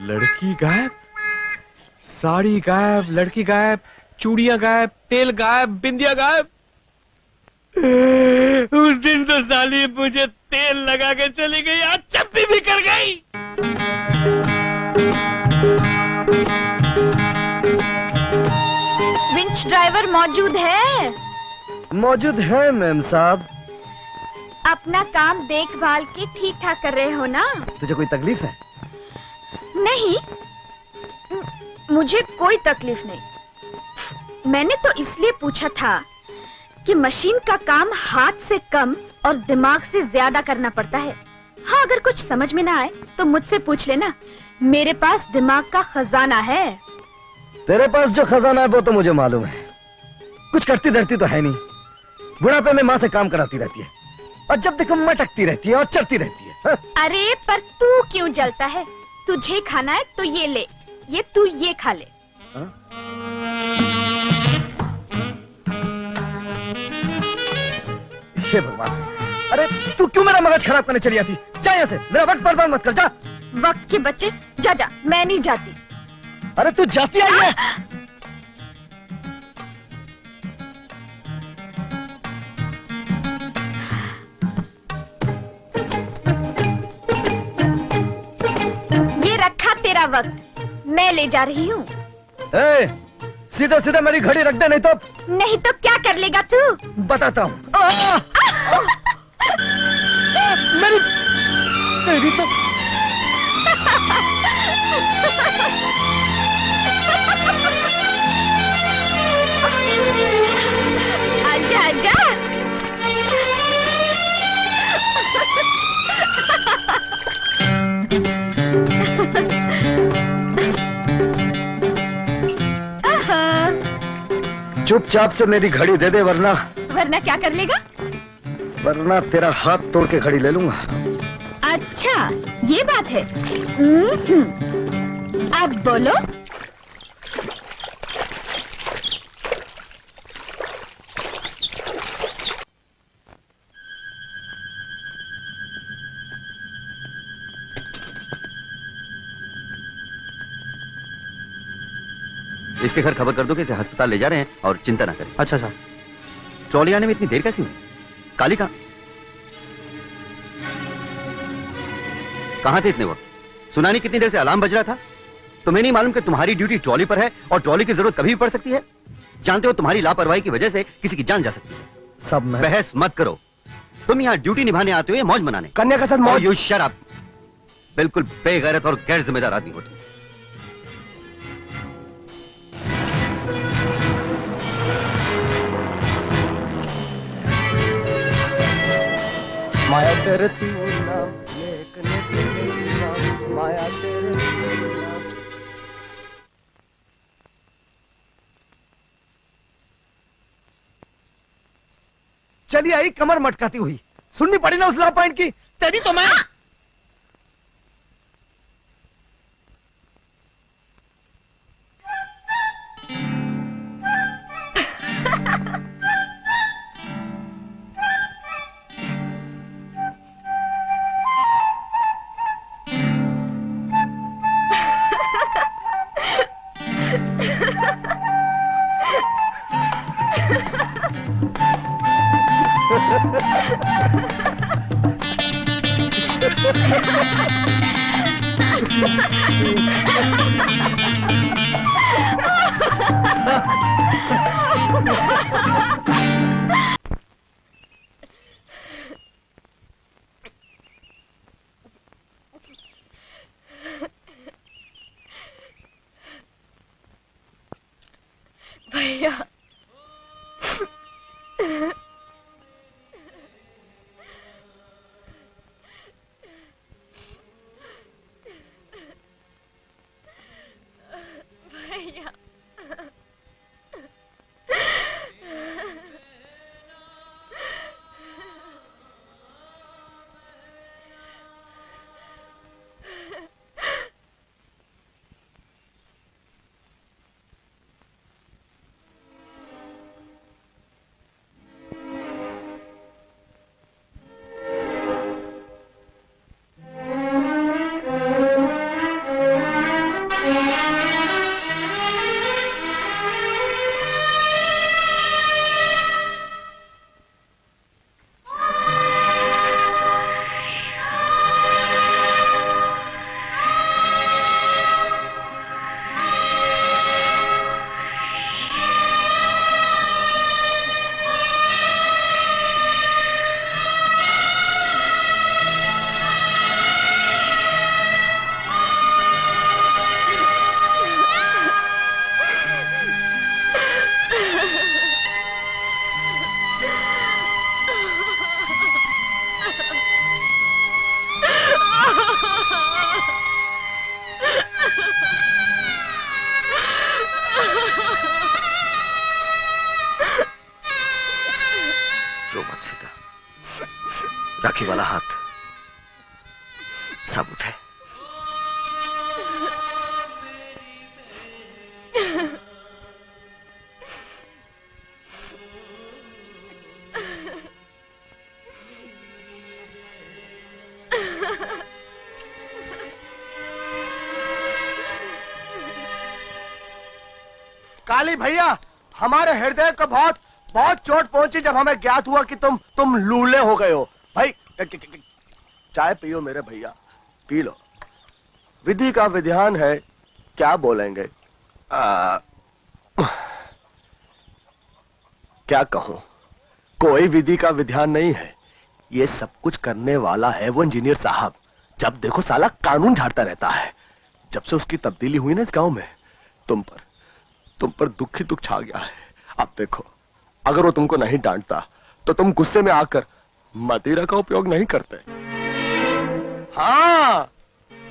लड़की गायब, साड़ी गायब, लड़की गायब, चूड़ियां गायब, तेल गायब, बिंदिया गायब। उस दिन तो साली मुझे तेल लगा के चली गई, आज चप्पी भी कर गई। विंच ड्राइवर मौजूद है? मौजूद है मैम साहब। अपना काम देखभाल की ठीक ठाक कर रहे हो ना? तुझे कोई तकलीफ है? नहीं, मुझे कोई तकलीफ नहीं। मैंने तो इसलिए पूछा था कि मशीन का काम हाथ से कम और दिमाग से ज्यादा करना पड़ता है। हाँ, अगर कुछ समझ में ना आए तो मुझसे पूछ लेना, मेरे पास दिमाग का खजाना है। तेरे पास जो खजाना है वो तो मुझे मालूम है। कुछ करती धरती तो है नहीं। बुढ़ापे में माँ से काम कराती रहती है और जब देखो मटकती रहती है और चढ़ती रहती है। हाँ? अरे पर तू क्यों जलता है? तुझे खाना है तो ये ले, ये तू ये खा ले। हाँ? हे भगवान, अरे तू क्यों मेरा मगज खराब करने चली आती? जा यहाँ से, मेरा वक्त बर्बाद मत कर, जा। वक्त के बच्चे, जा जा, मैं नहीं जाती। अरे तू जाती आई है? ये रखा तेरा वक्त, मैं ले जा रही हूँ। सीधा सीधा मेरी घड़ी रख दे, नहीं तो क्या कर लेगा तू? बताता हूँ। मेरी तो आजा आजा। चुपचाप से मेरी घड़ी दे दे, वरना क्या कर लेगा? वरना तेरा हाथ तोड़ के घड़ी ले लूंगा। अच्छा, ये बात है। अब बोलो। इसके घर खबर कर दो कि इसे अस्पताल ले जा रहे हैं और चिंता ना करें। अच्छा अच्छा। ट्रॉली आने में इतनी देर कैसी हुई? काली कहाँ थे इतने वक्त? सुना नहीं कितनी देर से अलार्म बज रहा था? तुम्हें नहीं मालूम कि तुम्हारी ड्यूटी ट्रॉली पर है और ट्रॉली की जरूरत कभी भी पड़ सकती है? जानते हो तुम्हारी लापरवाही की वजह से किसी की जान जा सकती है। सब मैं बहस मत करो। तुम यहाँ ड्यूटी निभाने आते हो या मौज मनाने? कन्या के साथ मौज। You shut up. बिल्कुल बेगैरत और गैर जिम्मेदार आदमी हो तुम। माया तेरे तू नाम माया तेरे तू नाम। चलिए आई कमर मटकाती हुई, सुननी पड़ी ना उस लॉ पॉइंट की। तेरी तो मैं भैया भैया राखी वाला हाथ साबुत है। काली भैया, हमारे हृदय को बहुत बहुत चोट पहुंची जब हमें ज्ञात हुआ कि तुम लूले हो गए हो। भाई चाय पियो मेरे भैया, पी लो। विधि का विधान है, क्या बोलेंगे? क्या कहूं, कोई विधि का विधान नहीं है। ये सब कुछ करने वाला है वो इंजीनियर साहब। जब देखो साला कानून झाड़ता रहता है। जब से उसकी तब्दीली हुई ना इस गांव में, तुम पर दुख ही दुख छा गया है। अब देखो, अगर वो तुमको नहीं डांटता तो तुम गुस्से में आकर मदिरा का उपयोग नहीं करते। हाँ,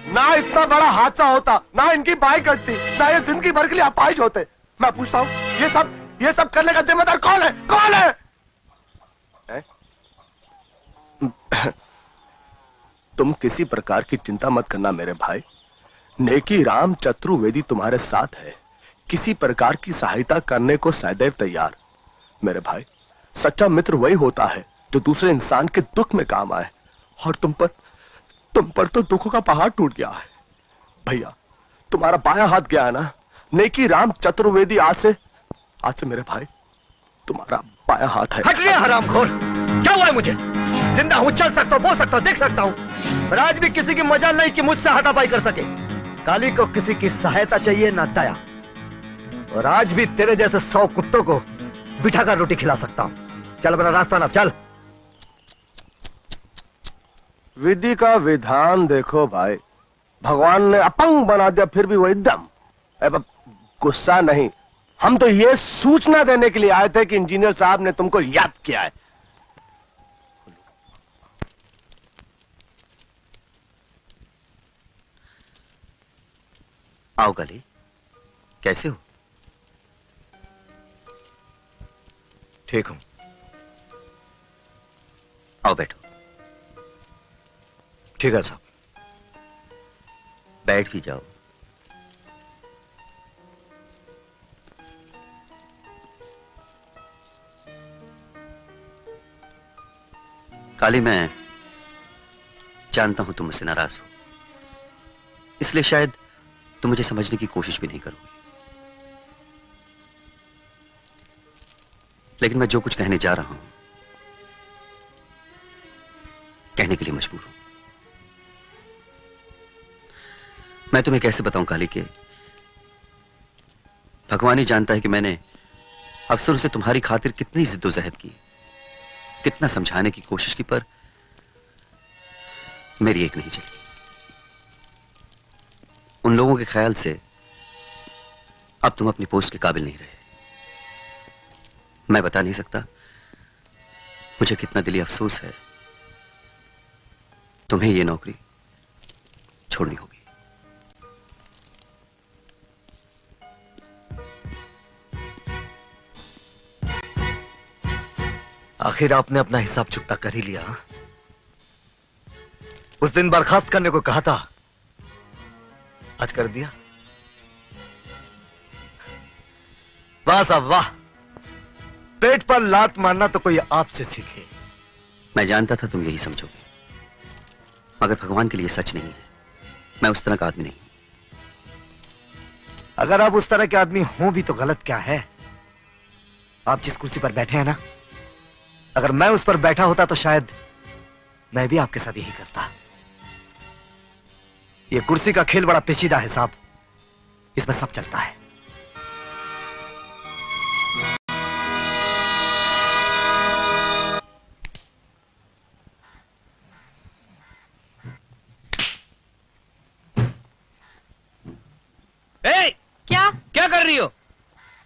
ना इतना बड़ा हादसा होता, ना इनकी बाई कटती, ना ये जिंदगी भर के लिए अपाहिज होते। मैं पूछता हूँ, ये सब करने का जिम्मेदार कौन है? कौन है? तुम किसी प्रकार की चिंता मत करना मेरे भाई। नेकी राम चतुर्वेदी तुम्हारे साथ है, किसी प्रकार की सहायता करने को सदैव तैयार। मेरे भाई, सच्चा मित्र वही होता है जो दूसरे इंसान के दुख में काम आए, और तुम पर तो दुखों का पहाड़ टूट गया है। भैया, तुम्हारा बायां हाथ गया है ना, नेकी राम चतुर्वेदी आज से मेरे भाई तुम्हारा बायां हाथ है। हट गया हरामखोर। क्या हुआ है मुझे? जिंदा हूं, चल सकता हूं, बोल सकता हूं, देख सकता हूं, पर आज भी किसी की मजाल नहीं कि मुझसे हाथापाई कर सके। काली को किसी की सहायता चाहिए ना दया, और आज भी तेरे जैसे 100 कुत्तों को बिठाकर रोटी खिला सकता हूं। चल अपना रास्ता ना, चल। विधि का विधान देखो भाई, भगवान ने अपंग बना दिया फिर भी वही दम। अब गुस्सा नहीं, हम तो ये सूचना देने के लिए आए थे कि इंजीनियर साहब ने तुमको याद किया है। आओ काली, कैसे हो? ठीक हूं। आओ बैठो। ठीक है साहब। बैठ भी जाओ। काली, मैं जानता हूं तुम मुझसे नाराज हो, इसलिए शायद तुम मुझे समझने की कोशिश भी नहीं करोगे, लेकिन मैं जो कुछ कहने जा रहा हूं कहने के लिए मजबूर हूं। मैं तुम्हें कैसे बताऊं काली के भगवान ही जानता है कि मैंने अफसरों से तुम्हारी खातिर कितनी जिद्दोजहद की, कितना समझाने की कोशिश की, पर मेरी एक नहीं चली। उन लोगों के ख्याल से अब तुम अपनी पोस्ट के काबिल नहीं रहे। मैं बता नहीं सकता मुझे कितना दिली अफसोस है। तुम्हें यह नौकरी छोड़नी होगी। आखिर आपने अपना हिसाब चुकता कर ही लिया। उस दिन बर्खास्त करने को कहा था, आज कर दिया। वाह साहब वाह, पेट पर लात मारना तो कोई आपसे सीखे। मैं जानता था तुम यही समझोगे, मगर भगवान के लिए सच नहीं है। मैं उस तरह का आदमी नहीं। अगर आप उस तरह के आदमी हो भी तो गलत क्या है? आप जिस कुर्सी पर बैठे हैं ना, अगर मैं उस पर बैठा होता तो शायद मैं भी आपके साथ यही करता। ये कुर्सी का खेल बड़ा पेचीदा है साहब, इसमें सब चलता है। क्या कर रही हो?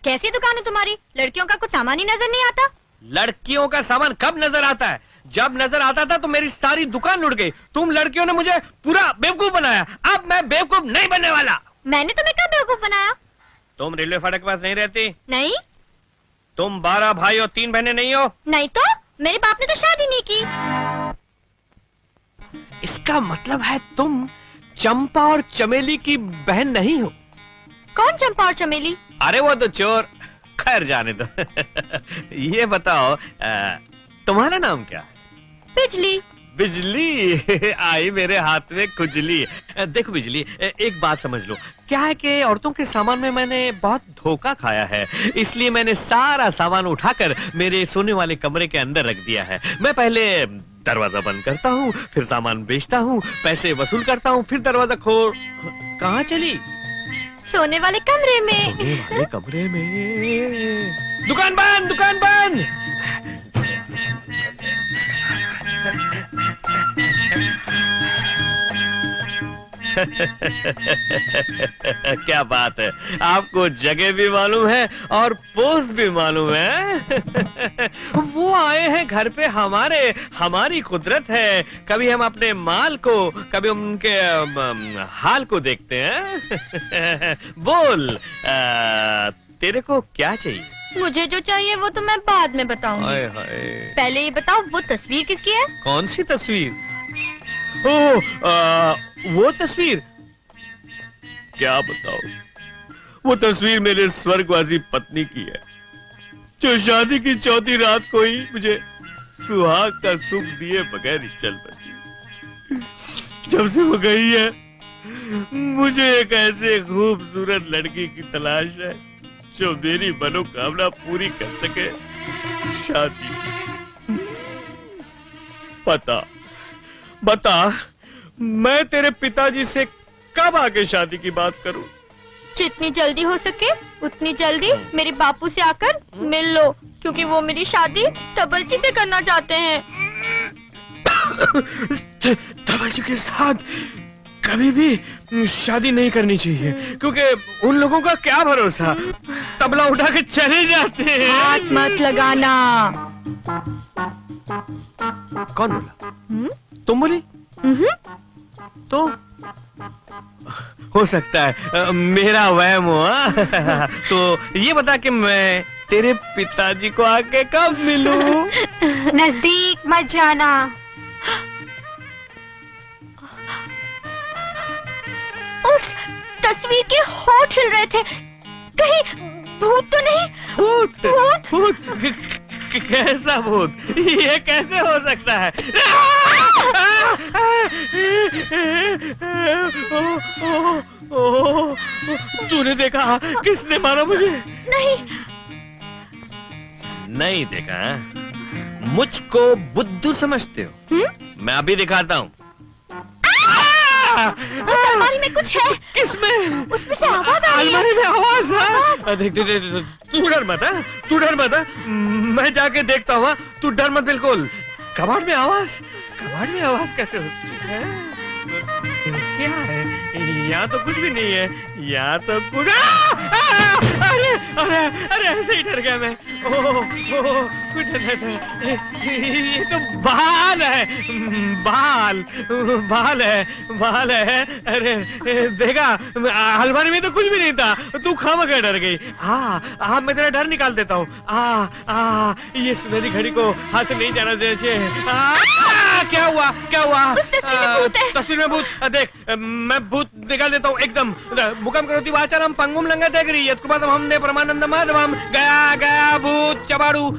कैसी दुकान है तुम्हारी? लड़कियों का कुछ सामान ही नजर नहीं आता। लड़कियों का सामान कब नजर आता है? जब नजर आता था तो मेरी सारी दुकान लुट गई। तुम लड़कियों ने मुझे पूरा बेवकूफ बनाया। अब मैं बेवकूफ नहीं बनने वाला। मैंने तुम्हें कब बेवकूफ बनाया? तुम रेलवे फाटक के पास नहीं रहती? नहीं। तुम 12 भाई और 3 बहनें नहीं हो? नहीं तो मेरे बाप ने तो शादी नहीं की। इसका मतलब है तुम चंपा और चमेली की बहन नहीं हो? कौन चंपा और चमेली? अरे वो तो चोर। खैर जाने दो। ये बताओ तुम्हारा नाम क्या है? बिजली। बिजली आई मेरे हाथ में खुजली। देखो बिजली, एक बात समझ लो, क्या है कि औरतों के सामान में मैंने बहुत धोखा खाया है, इसलिए मैंने सारा सामान उठाकर मेरे सोने वाले कमरे के अंदर रख दिया है। मैं पहले दरवाजा बंद करता हूँ, फिर सामान बेचता हूँ, पैसे वसूल करता हूँ, फिर दरवाजा खोल। कहाँ चली? सोने वाले कमरे में। सोने वाले कमरे में। दुकान बंद, दुकान बंद। क्या बात है, आपको जगह भी मालूम है और पोस्ट भी मालूम है। वो आए हैं घर पे हमारे, हमारी कुदरत है। कभी हम अपने माल को, कभी उनके हाल को देखते हैं। बोल तेरे को क्या चाहिए? मुझे जो चाहिए वो तो मैं बाद में बताऊंगी। हाय हाय। पहले ये बताओ वो तस्वीर किसकी है? कौन सी तस्वीर? वो तस्वीर क्या बताऊं, वो तस्वीर मेरे स्वर्गवासी पत्नी की है, जो शादी की चौथी रात को ही मुझे सुहाग का सुख दिए बगैर ही चल बसी। जब से वो गई है, मुझे एक ऐसे खूबसूरत लड़की की तलाश है जो मेरी मनोकामना पूरी कर सके। शादी, बता मैं तेरे पिताजी से कब आके शादी की बात करूं? जितनी जल्दी हो सके उतनी जल्दी मेरे बापू से आकर मिल लो, क्योंकि वो मेरी शादी तबलची से करना चाहते हैं। तबलची के साथ कभी भी शादी नहीं करनी चाहिए, क्योंकि उन लोगों का क्या भरोसा, तबला उठा के चले जाते हैं। हाथ मत लगाना। कौन बोला? तुम बोली? तो हो सकता है मेरा वहम हुआ। तो ये बता कि मैं तेरे पिताजी को आके कब मिलूं? नजदीक मत जाना। उस तस्वीर के होठ हिल रहे थे, कहीं भूत तो नहीं? भूत? कैसा भूत? ये कैसे हो सकता है? तूने देखा? किसने मारा मुझे? नहीं देखा? मुझको बुद्धू समझते हो? मैं अभी दिखाता हूँ। अलमारी में कुछ है। किसमें? उसमें से आवाज आ रही है। अलमारी में आवाज है। देख तू डर मत, तू डर मत। मैं जाके देखता हूँ, तू डर मत बिल्कुल। कबाड़ में आवाज कैसे होती है? क्या है? यहाँ तो कुछ भी नहीं है। यहाँ तो कुछ अरे ऐसे ही डर गया मैं। कुछ ये तो बाल है। अरे देखा, अलमारी में तो कुछ भी नहीं था, तू खामखा डर गई। हाँ मैं तेरा डर निकाल देता हूँ। ये सुनहरी घड़ी को हाथ से नहीं जाना देना चाहिए। क्या हुआ? तस्वीर में भूत। देख मैं भूत निकाल देता हूँ एकदम। मुकम करोति वाचारम पंगुम लंघते गिरि यत्कृपातम हमने परमानंद माधवम। गया भूत चबाड़ू।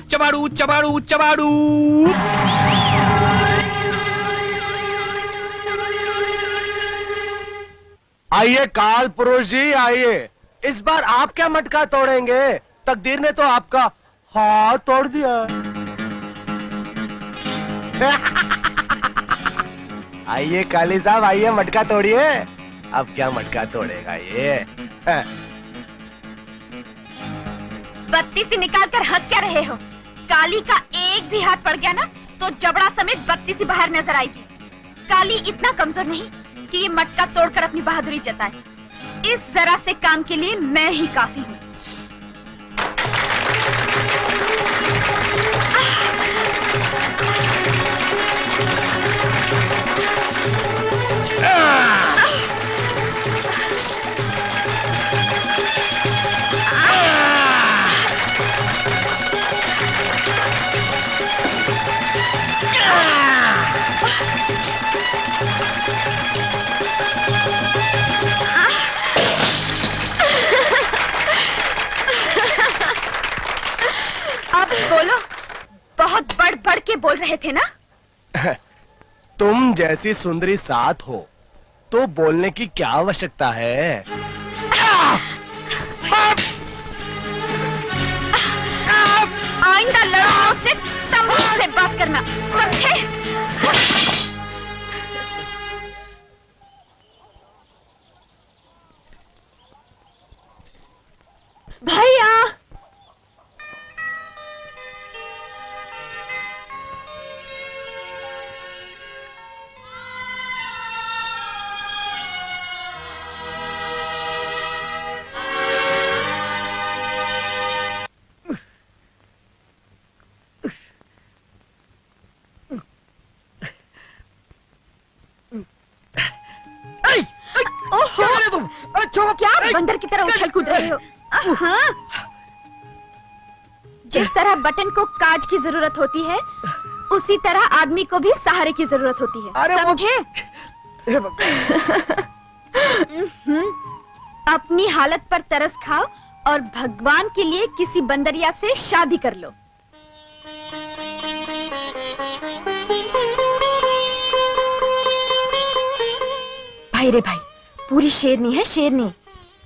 आइए काल पुरुष जी, आइए। इस बार आप क्या मटका तोड़ेंगे? तकदीर ने तो आपका हाथ तोड़ दिया। आइए काली साहब, आइए मटका तोड़िए। अब क्या मटका तोड़ेगा ये? बत्ती से निकाल कर हंस क्या रहे हो? काली का एक भी हाथ पड़ गया ना तो जबड़ा समेत बत्ती से बाहर नजर आएगी। काली इतना कमजोर नहीं कि ये मटका तोड़कर अपनी बहादुरी जताए। इस जरा से काम के लिए मैं ही काफी हूँ। अब बोलो, बहुत बढ़ के बोल रहे थे ना? तुम जैसी सुंदरी साथ हो तो बोलने की क्या आवश्यकता है? आइंदा लड़कों से तमीज से बात करना, समझे? भैया, क्या बंदर की तरह उछल कूद रहे हो? जिस तरह बटन को काज की जरूरत होती है, उसी तरह आदमी को भी सहारे की जरूरत होती है। समझे? अपनी हालत पर तरस खाओ और भगवान के लिए किसी बंदरिया से शादी कर लो। भाई रे भाई, पूरी शेरनी है, शेरनी।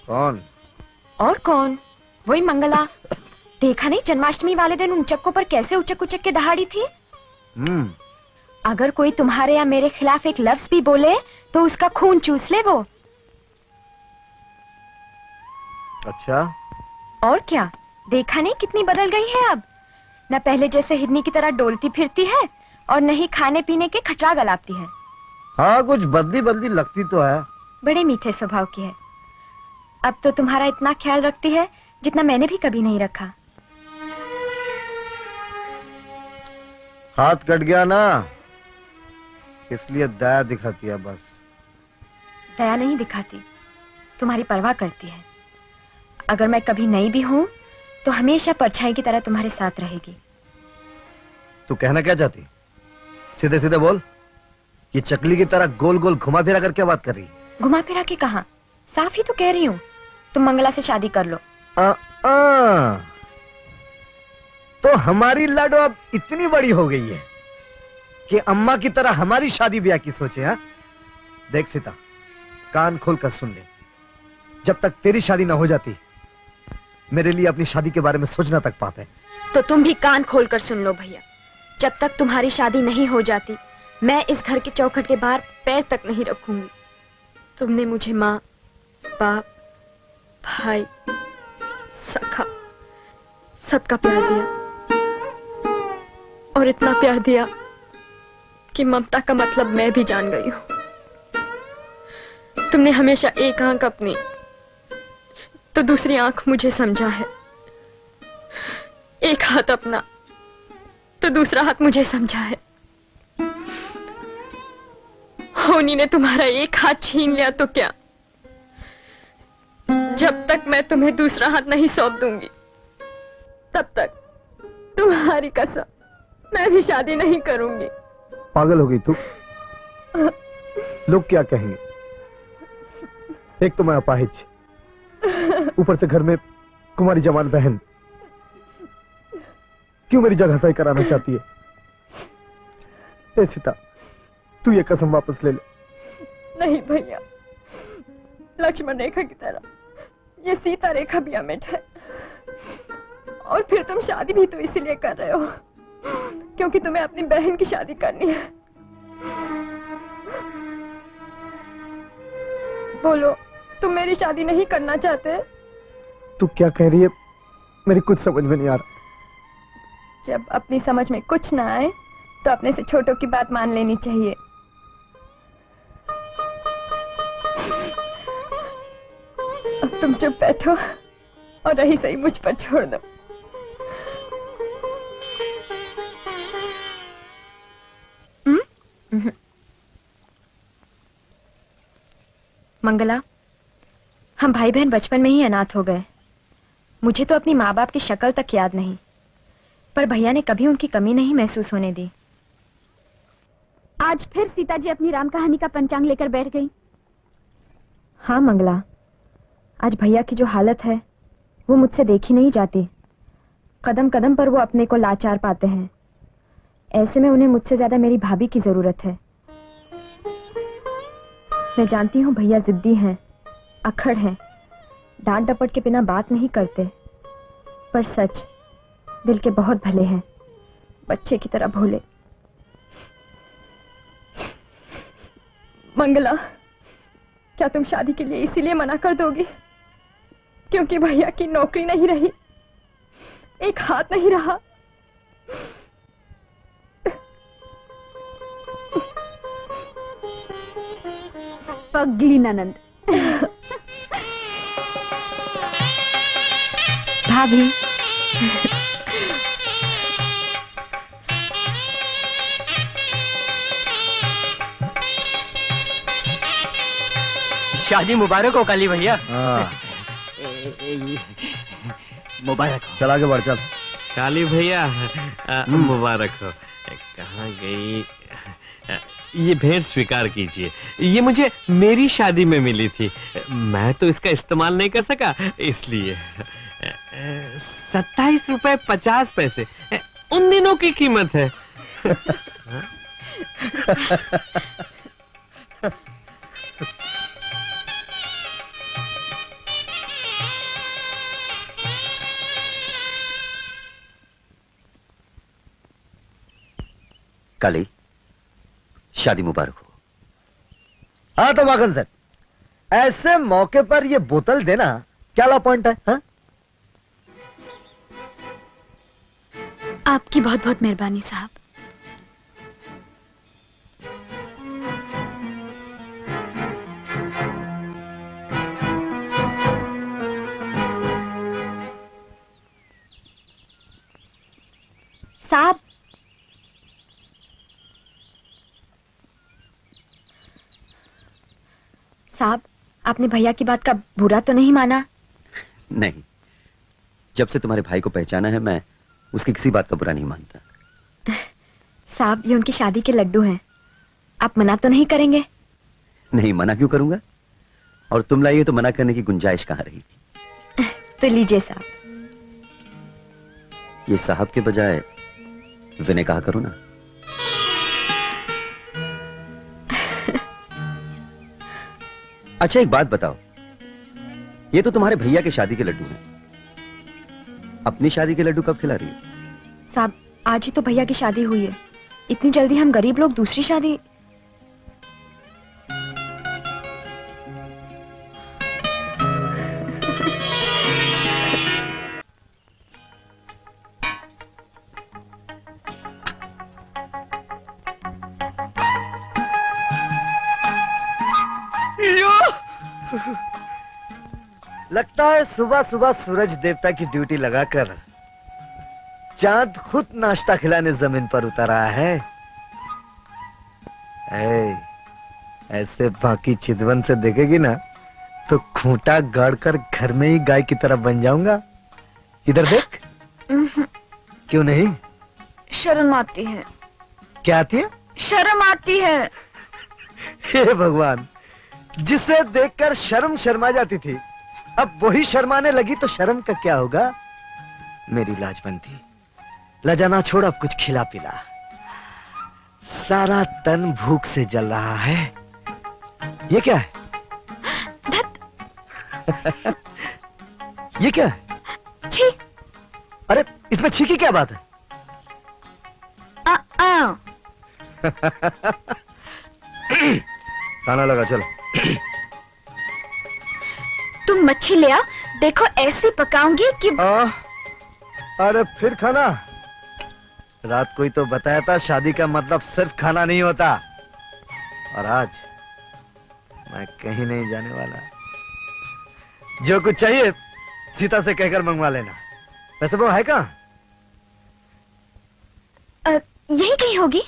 कौन? और कौन? वही मंगला। देखा नहीं जन्माष्टमी वाले दिन उन चक्कों पर कैसे उचक उचक के दहाड़ी थी। अगर कोई तुम्हारे या मेरे खिलाफ एक लफ्ज भी बोले तो उसका खून चूस ले वो। अच्छा, और क्या, देखा नहीं कितनी बदल गई है अब। न पहले जैसे हिरनी की तरह डोलती फिरती है और न ही खाने पीने के खटरा गलाती है। हाँ, कुछ बदली बदली लगती तो है। बड़े मीठे स्वभाव की है। अब तो तुम्हारा इतना ख्याल रखती है जितना मैंने भी कभी नहीं रखा। हाथ कट गया ना, इसलिए दया दिखाती है बस। दया नहीं दिखाती, तुम्हारी परवाह करती है। अगर मैं कभी नहीं भी हूं तो हमेशा परछाई की तरह तुम्हारे साथ रहेगी। तू कहना क्या चाहती? सीधे सीधे बोल। ये चकली की तरह गोल गोल घुमा फिरा कर क्या बात कर रही? घुमा फिरा के कहा, साफ ही तो कह रही हूँ, तुम मंगला से शादी कर लो। तो हमारी लाडो अब इतनी बड़ी हो गई है कि अम्मा की तरह हमारी शादी ब्याह की सोचे। हाँ, देख सीता, कान खोल कर सुन ले। जब तक तेरी शादी ना हो जाती, मेरे लिए अपनी शादी के बारे में सोचना तक पाप है। तो तुम भी कान खोल कर सुन लो भैया। जब तक तुम्हारी शादी नहीं हो जाती, मैं इस घर के चौखट के बाहर पैर तक नहीं रखूंगी। तुमने मुझे माँ, बाप, भाई, सखा, सबका प्यार दिया और इतना प्यार दिया कि ममता का मतलब मैं भी जान गई हूं। तुमने हमेशा एक आंख अपनी तो दूसरी आंख मुझे समझा है, एक हाथ अपना तो दूसरा हाथ मुझे समझा है। होनी ने तुम्हारा एक हाथ छीन लिया तो क्या, जब तक मैं तुम्हें दूसरा हाथ नहीं सौंप दूंगी तब तक तुम्हारी कसम मैं भी शादी नहीं करूंगी। पागल हो गई तू? लोग क्या कहेंगे? एक तो मैं अपाहिज, ऊपर से घर में कुमारी जवान बहन। क्यों मेरी जगह सही कराना चाहती है? ए सीता, तू ये कसम वापस ले ले। नहीं भैया, लक्ष्मण रेखा की तरह ये सीता रेखा भी अमिट है। और फिर तुम शादी भी तो इसीलिए कर रहे हो क्योंकि तुम्हें अपनी बहन की शादी करनी है। बोलो, तुम मेरी शादी नहीं करना चाहते? तू क्या कह रही है? मेरी कुछ समझ में नहीं आ रहा। जब अपनी समझ में कुछ ना आए तो अपने से छोटों की बात मान लेनी चाहिए। अब तुम चुप बैठो और रही सही मुझ पर छोड़ दो। मंगला, हम भाई बहन बचपन में ही अनाथ हो गए। मुझे तो अपनी माँ बाप की शक्ल तक याद नहीं, पर भैया ने कभी उनकी कमी नहीं महसूस होने दी। आज फिर सीता जी अपनी राम कहानी का पंचांग लेकर बैठ गई। हाँ मंगला, आज भैया की जो हालत है वो मुझसे देखी नहीं जाती। कदम कदम पर वो अपने को लाचार पाते हैं। ऐसे में उन्हें मुझसे ज्यादा मेरी भाभी की जरूरत है। मैं जानती हूँ भैया जिद्दी हैं, अखड़ हैं, डांट डपट के बिना बात नहीं करते, पर सच दिल के बहुत भले हैं, बच्चे की तरह भोले। मंगला, क्या तुम शादी के लिए इसीलिए मना कर दोगी क्योंकि भैया की नौकरी नहीं रही, एक हाथ नहीं रहा? पगली ननंद। भाभी, शादी मुबारक हो काली भैया। हाँ, मुबारक हो। चल आगे बढ़, चल। काली भैया मुबारक हो। कहाँ गई? ये भेंट स्वीकार कीजिए। ये मुझे मेरी शादी में मिली थी, मैं तो इसका इस्तेमाल नहीं कर सका, इसलिए 27 रुपए 50 पैसे उन दिनों की कीमत है। काली, शादी मुबारक हो। हाँ तो माखन सर, ऐसे मौके पर ये बोतल देना क्या ला पॉइंट है? हा? आपकी बहुत बहुत मेहरबानी साहब। साहब, साहब, आपने भैया की बात का बुरा तो नहीं माना? नहीं, जब से तुम्हारे भाई को पहचाना है मैं उसकी किसी बात का बुरा नहीं मानता। साहब, ये उनकी शादी के लड्डू हैं, आप मना तो नहीं करेंगे? नहीं, मना क्यों करूंगा? और तुम लाइए तो मना करने की गुंजाइश कहाँ रही थी? तो लीजिए साहब। ये साहब के बजाय विनय कहा करो ना। अच्छा एक बात बताओ, ये तो तुम्हारे भैया के शादी के लड्डू हैं, अपनी शादी के लड्डू कब खिला रही हो? साहब, आज ही तो भैया की शादी हुई है, इतनी जल्दी हम गरीब लोग दूसरी शादी? लगता है सुबह सुबह सूरज देवता की ड्यूटी लगाकर चांद खुद नाश्ता खिलाने जमीन पर उतर आया है। ऐसे बाकी चितवन से देखेगी ना तो खूंटा गाड़कर घर में ही गाय की तरह बन जाऊंगा। इधर देख। क्यों नहीं? शर्म आती है। क्या आती है? शर्म आती है। हे भगवान, जिसे देखकर शर्म शर्मा जाती थी अब वही शर्माने लगी तो शर्म का क्या होगा? मेरी लाजबंदी, लजाना छोड़, अब कुछ खिला पिला। सारा तन भूख से जल रहा है। ये क्या है? ये क्या है? छी। अरे इसमें छी की क्या बात है? खाना लगा, चलो। तुम मच्छी ले आ, देखो ऐसे पकाऊंगी कि अरे फिर खाना? रात को ही तो बताया था शादी का मतलब सिर्फ खाना नहीं होता। और आज मैं कहीं नहीं जाने वाला। जो कुछ चाहिए सीता से कहकर मंगवा लेना। वैसे वो है कहाँ? यही कहीं होगी।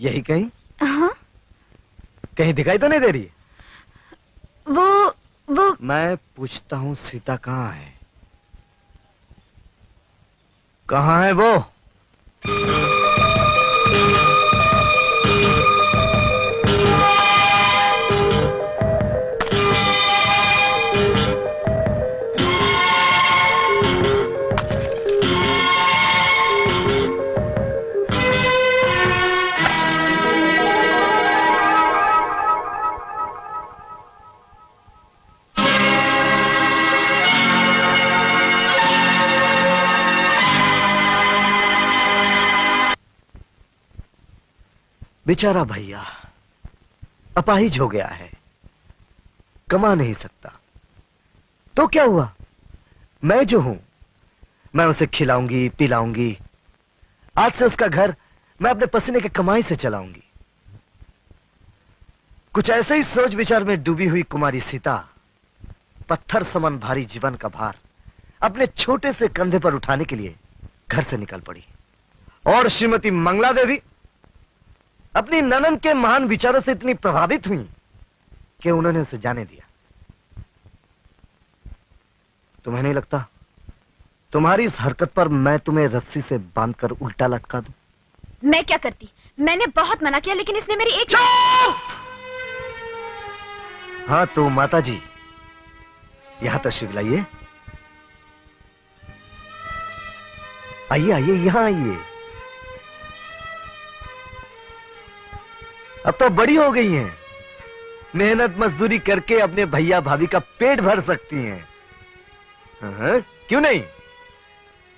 यही कहीं? हाँ। कहीं दिखाई तो नहीं दे रही? वो मैं पूछता हूँ सीता कहाँ है? कहाँ है वो? बेचारा भैया अपाहिज हो गया है, कमा नहीं सकता। तो क्या हुआ, मैं जो हूं मैं उसे खिलाऊंगी पिलाऊंगी। आज से उसका घर मैं अपने पसीने के कमाई से चलाऊंगी। कुछ ऐसे ही सोच विचार में डूबी हुई कुमारी सीता पत्थर समान भारी जीवन का भार अपने छोटे से कंधे पर उठाने के लिए घर से निकल पड़ी। और श्रीमती मंगला देवी अपनी ननन के महान विचारों से इतनी प्रभावित हुई कि उन्होंने उसे जाने दिया। तुम्हें नहीं लगता तुम्हारी इस हरकत पर मैं तुम्हें रस्सी से बांधकर उल्टा लटका दूं? मैं क्या करती? मैंने बहुत मना किया लेकिन इसने मेरी एक। हाँ तो माता जी यहां तशरीफ लाइए। आइए आइए यहां आइए। अब तो बड़ी हो गई हैं, मेहनत मजदूरी करके अपने भैया भाभी का पेट भर सकती हैं। हाँ, क्यों नहीं?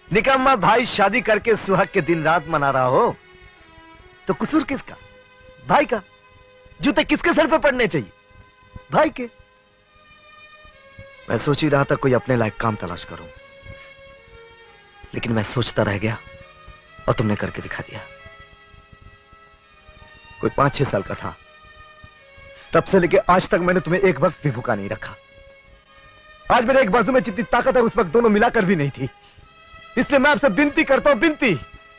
निकम्मा भाई शादी करके सुहाग के दिन रात मना रहा हो तो कसूर किसका? भाई का। जूते किसके सर पे पड़ने चाहिए? भाई के। मैं सोच ही रहा था कोई अपने लायक काम तलाश करूं, लेकिन मैं सोचता रह गया और तुमने करके दिखा दिया। कोई 5-6 साल का था, तब से लेके आज तक मैंने तुम्हें एक वक्त भी भूखा नहीं रखा। आज मेरे एक बाजू में जितनी ताकत है उस वक्त दोनों मिलाकर भी नहीं थी। इसलिए मैं आपसे विनती करता हूं, विनती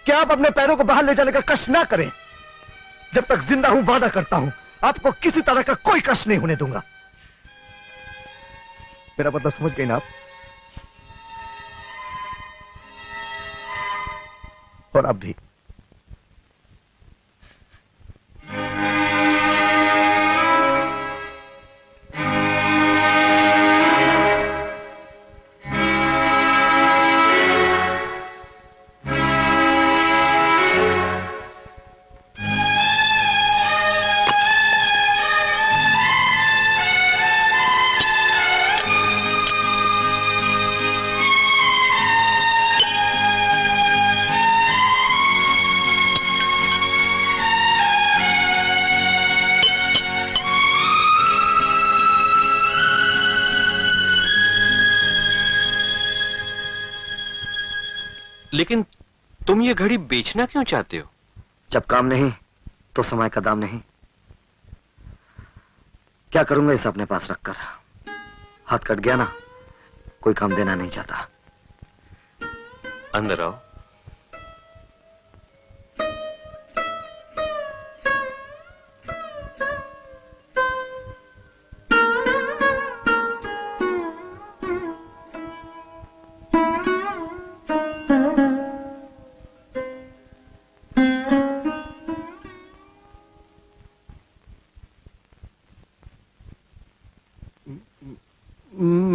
कि आप अपने पैरों को बाहर ले जाने का कष्ट ना करें। जब तक जिंदा हूं वादा करता हूं आपको किसी तरह का कोई कष्ट नहीं होने दूंगा। मेरा मतलब समझ गई ना आप? और अब भी। लेकिन तुम ये घड़ी बेचना क्यों चाहते हो? जब काम नहीं तो समय का दाम नहीं। क्या करूंगा इसे अपने पास रखकर? हाथ कट गया ना, कोई काम देना नहीं चाहता। अंदर आओ।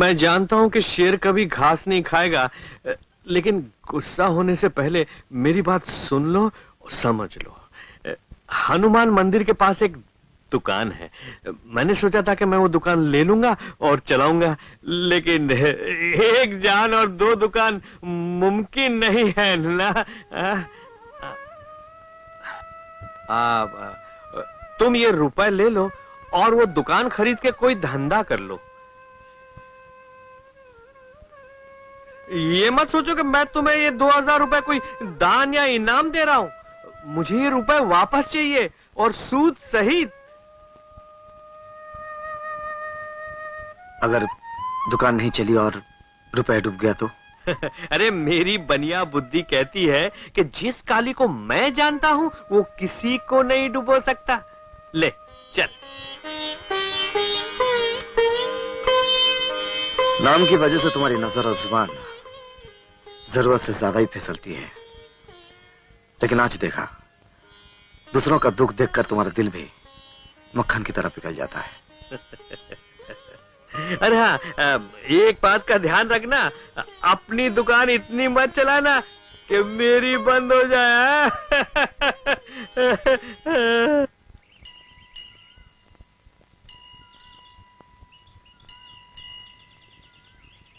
मैं जानता हूं कि शेर कभी घास नहीं खाएगा, लेकिन गुस्सा होने से पहले मेरी बात सुन लो और समझ लो। हनुमान मंदिर के पास एक दुकान है। मैंने सोचा था कि मैं वो दुकान ले लूंगा और चलाऊंगा, लेकिन एक जान और 2 दुकान मुमकिन नहीं है ना। तुम ये रुपए ले लो और वो दुकान खरीद के कोई धंधा कर लो। ये मत सोचो कि मैं तुम्हें ये 2000 रुपए कोई दान या इनाम दे रहा हूं। मुझे ये रुपए वापस चाहिए और सूद सहित। अगर दुकान नहीं चली और रुपए डूब गया तो? अरे मेरी बनिया बुद्धि कहती है कि जिस काली को मैं जानता हूं वो किसी को नहीं डुबो सकता। ले चल। नाम की वजह से तुम्हारी नजर और जुबान जरूरत से ज्यादा ही फिसलती है, लेकिन आज देखा दूसरों का दुख देखकर तुम्हारा दिल भी मक्खन की तरह पिघल जाता है। अरे हाँ, एक बात का ध्यान रखना, अपनी दुकान इतनी मत चलाना कि मेरी बंद हो जाए।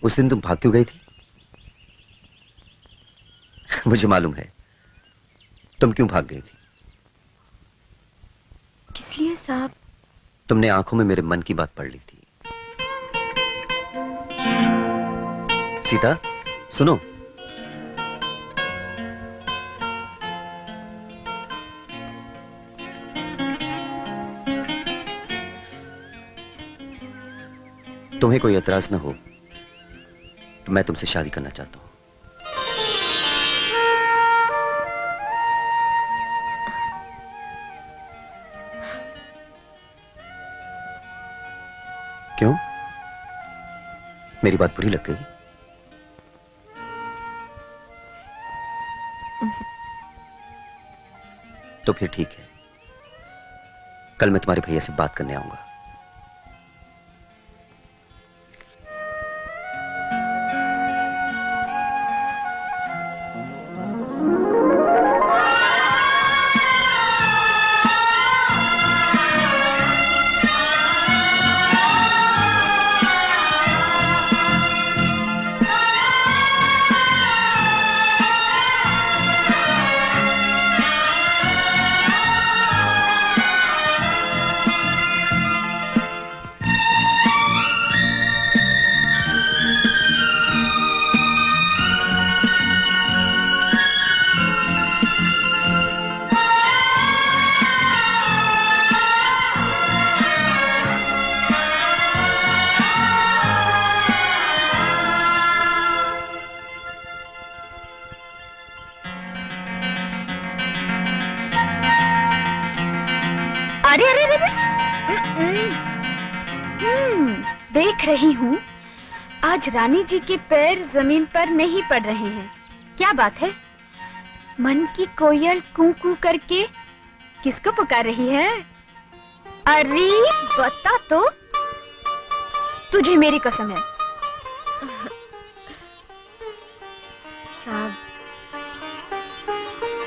उस दिन तुम भाग क्यों गई थी? मुझे मालूम है तुम क्यों भाग गई थी। किस लिए साहब? तुमने आंखों में मेरे मन की बात पढ़ ली थी। सीता सुनो, तुम्हें कोई एतराज ना हो तो मैं तुमसे शादी करना चाहता हूं। क्यों? मेरी बात बुरी लग गई? तो फिर ठीक है, कल मैं तुम्हारे भैया से बात करने आऊंगा। अरे अरे अरे देख रही हूँ आज रानी जी के पैर जमीन पर नहीं पड़ रहे हैं। क्या बात है? मन की कोयल कू कू करके किसको पुकार रही है? अरे बता तो, तुझे मेरी कसम है।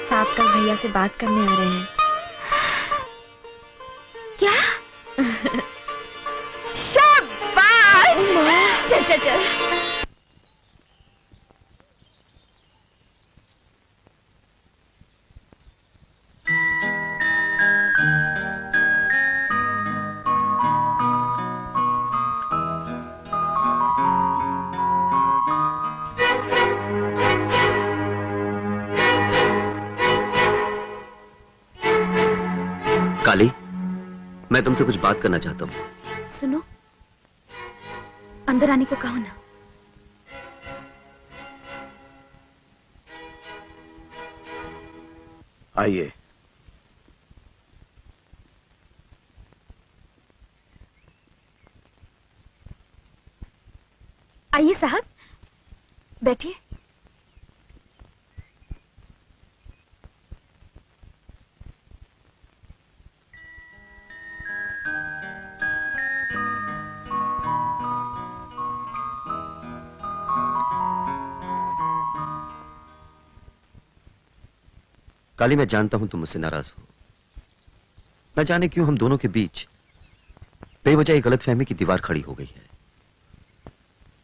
साहब कल भैया से बात करने आ रहे हैं। क्या? शाबाश! चल चल चल। काली, मैं तुमसे कुछ बात करना चाहता हूँ। सुनो, अंदर आने को कहो ना। आइए। आइए साहब, बैठिए। काली, मैं जानता हूं तुम मुझसे नाराज हो। न जाने क्यों हम दोनों के बीच बेवजह एक गलतफहमी की दीवार खड़ी हो गई है।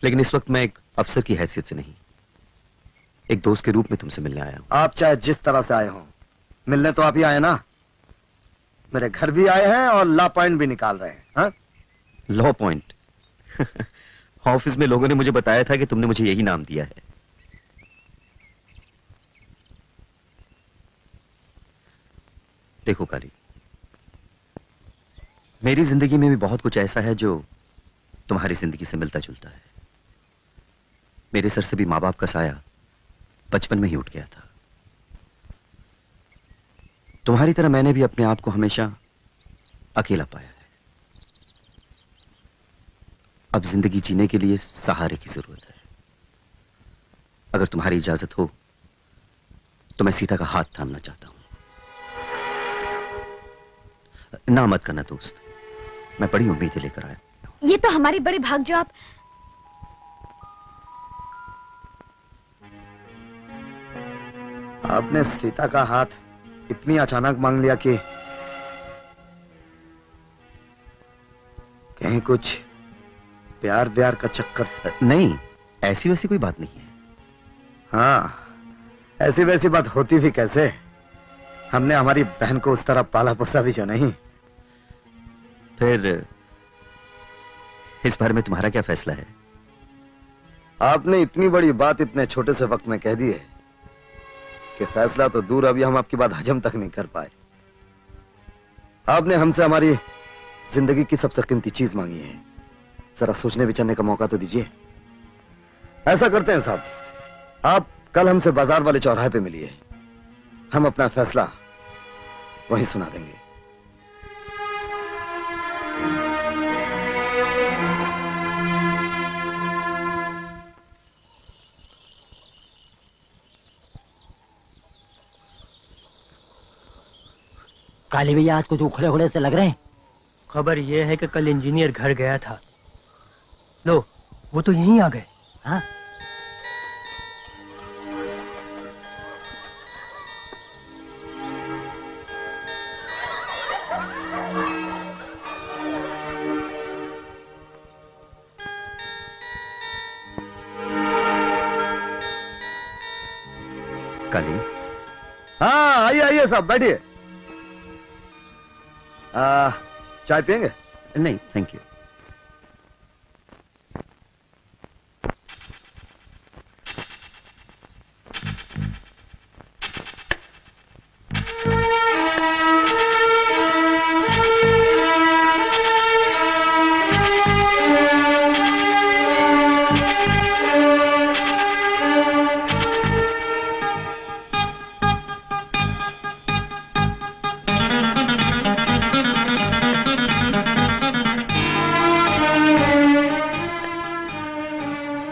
लेकिन इस वक्त मैं एक अफसर की हैसियत से नहीं, एक दोस्त के रूप में तुमसे मिलने आया हूं। आप चाहे जिस तरह से आए हो, मिलने तो आप ही आए ना। मेरे घर भी आए हैं और लॉ पॉइंट भी निकाल रहे हैं। हाँ? Law point? ऑफिस में लोगों ने मुझे बताया था कि तुमने मुझे यही नाम दिया है। देखो काली, मेरी जिंदगी में भी बहुत कुछ ऐसा है जो तुम्हारी जिंदगी से मिलता जुलता है। मेरे सर से भी माँ बाप का साया बचपन में ही उठ गया था। तुम्हारी तरह मैंने भी अपने आप को हमेशा अकेला पाया है। अब जिंदगी जीने के लिए सहारे की जरूरत है। अगर तुम्हारी इजाजत हो तो मैं सीता का हाथ थामना चाहता हूं। ना मत करना दोस्त, मैं बड़ी उम्मीदें लेकर आया। ये तो हमारे बड़े भाग जो आप। आपने सीता का हाथ इतनी अचानक मांग लिया कि कहीं कुछ प्यार व्यार का चक्कर? नहीं, ऐसी वैसी कोई बात नहीं है। हाँ, ऐसी वैसी बात होती भी कैसे? हमने हमारी बहन को उस तरह पाला पोसा भी जो नहीं। फिर इस बारे में तुम्हारा क्या फैसला है? आपने इतनी बड़ी बात इतने छोटे से वक्त में कह दी है कि फैसला तो दूर, अभी हम आपकी बात हजम तक नहीं कर पाए। आपने हमसे हमारी जिंदगी की सबसे कीमती चीज मांगी है। जरा सोचने विचारने का मौका तो दीजिए। ऐसा करते हैं साहब, आप कल हमसे बाजार वाले चौराहे पे मिलिए, हम अपना फैसला वहीं सुना देंगे। काली भैया आज कुछ उखड़े उखड़े से लग रहे हैं। खबर ये है कि कल इंजीनियर घर गया था। लो, वो तो यहीं आ गए। हाँ, काली, हाँ आइए आइए साहब बैठिए। चाय पियेंगे? नहीं थैंक यू।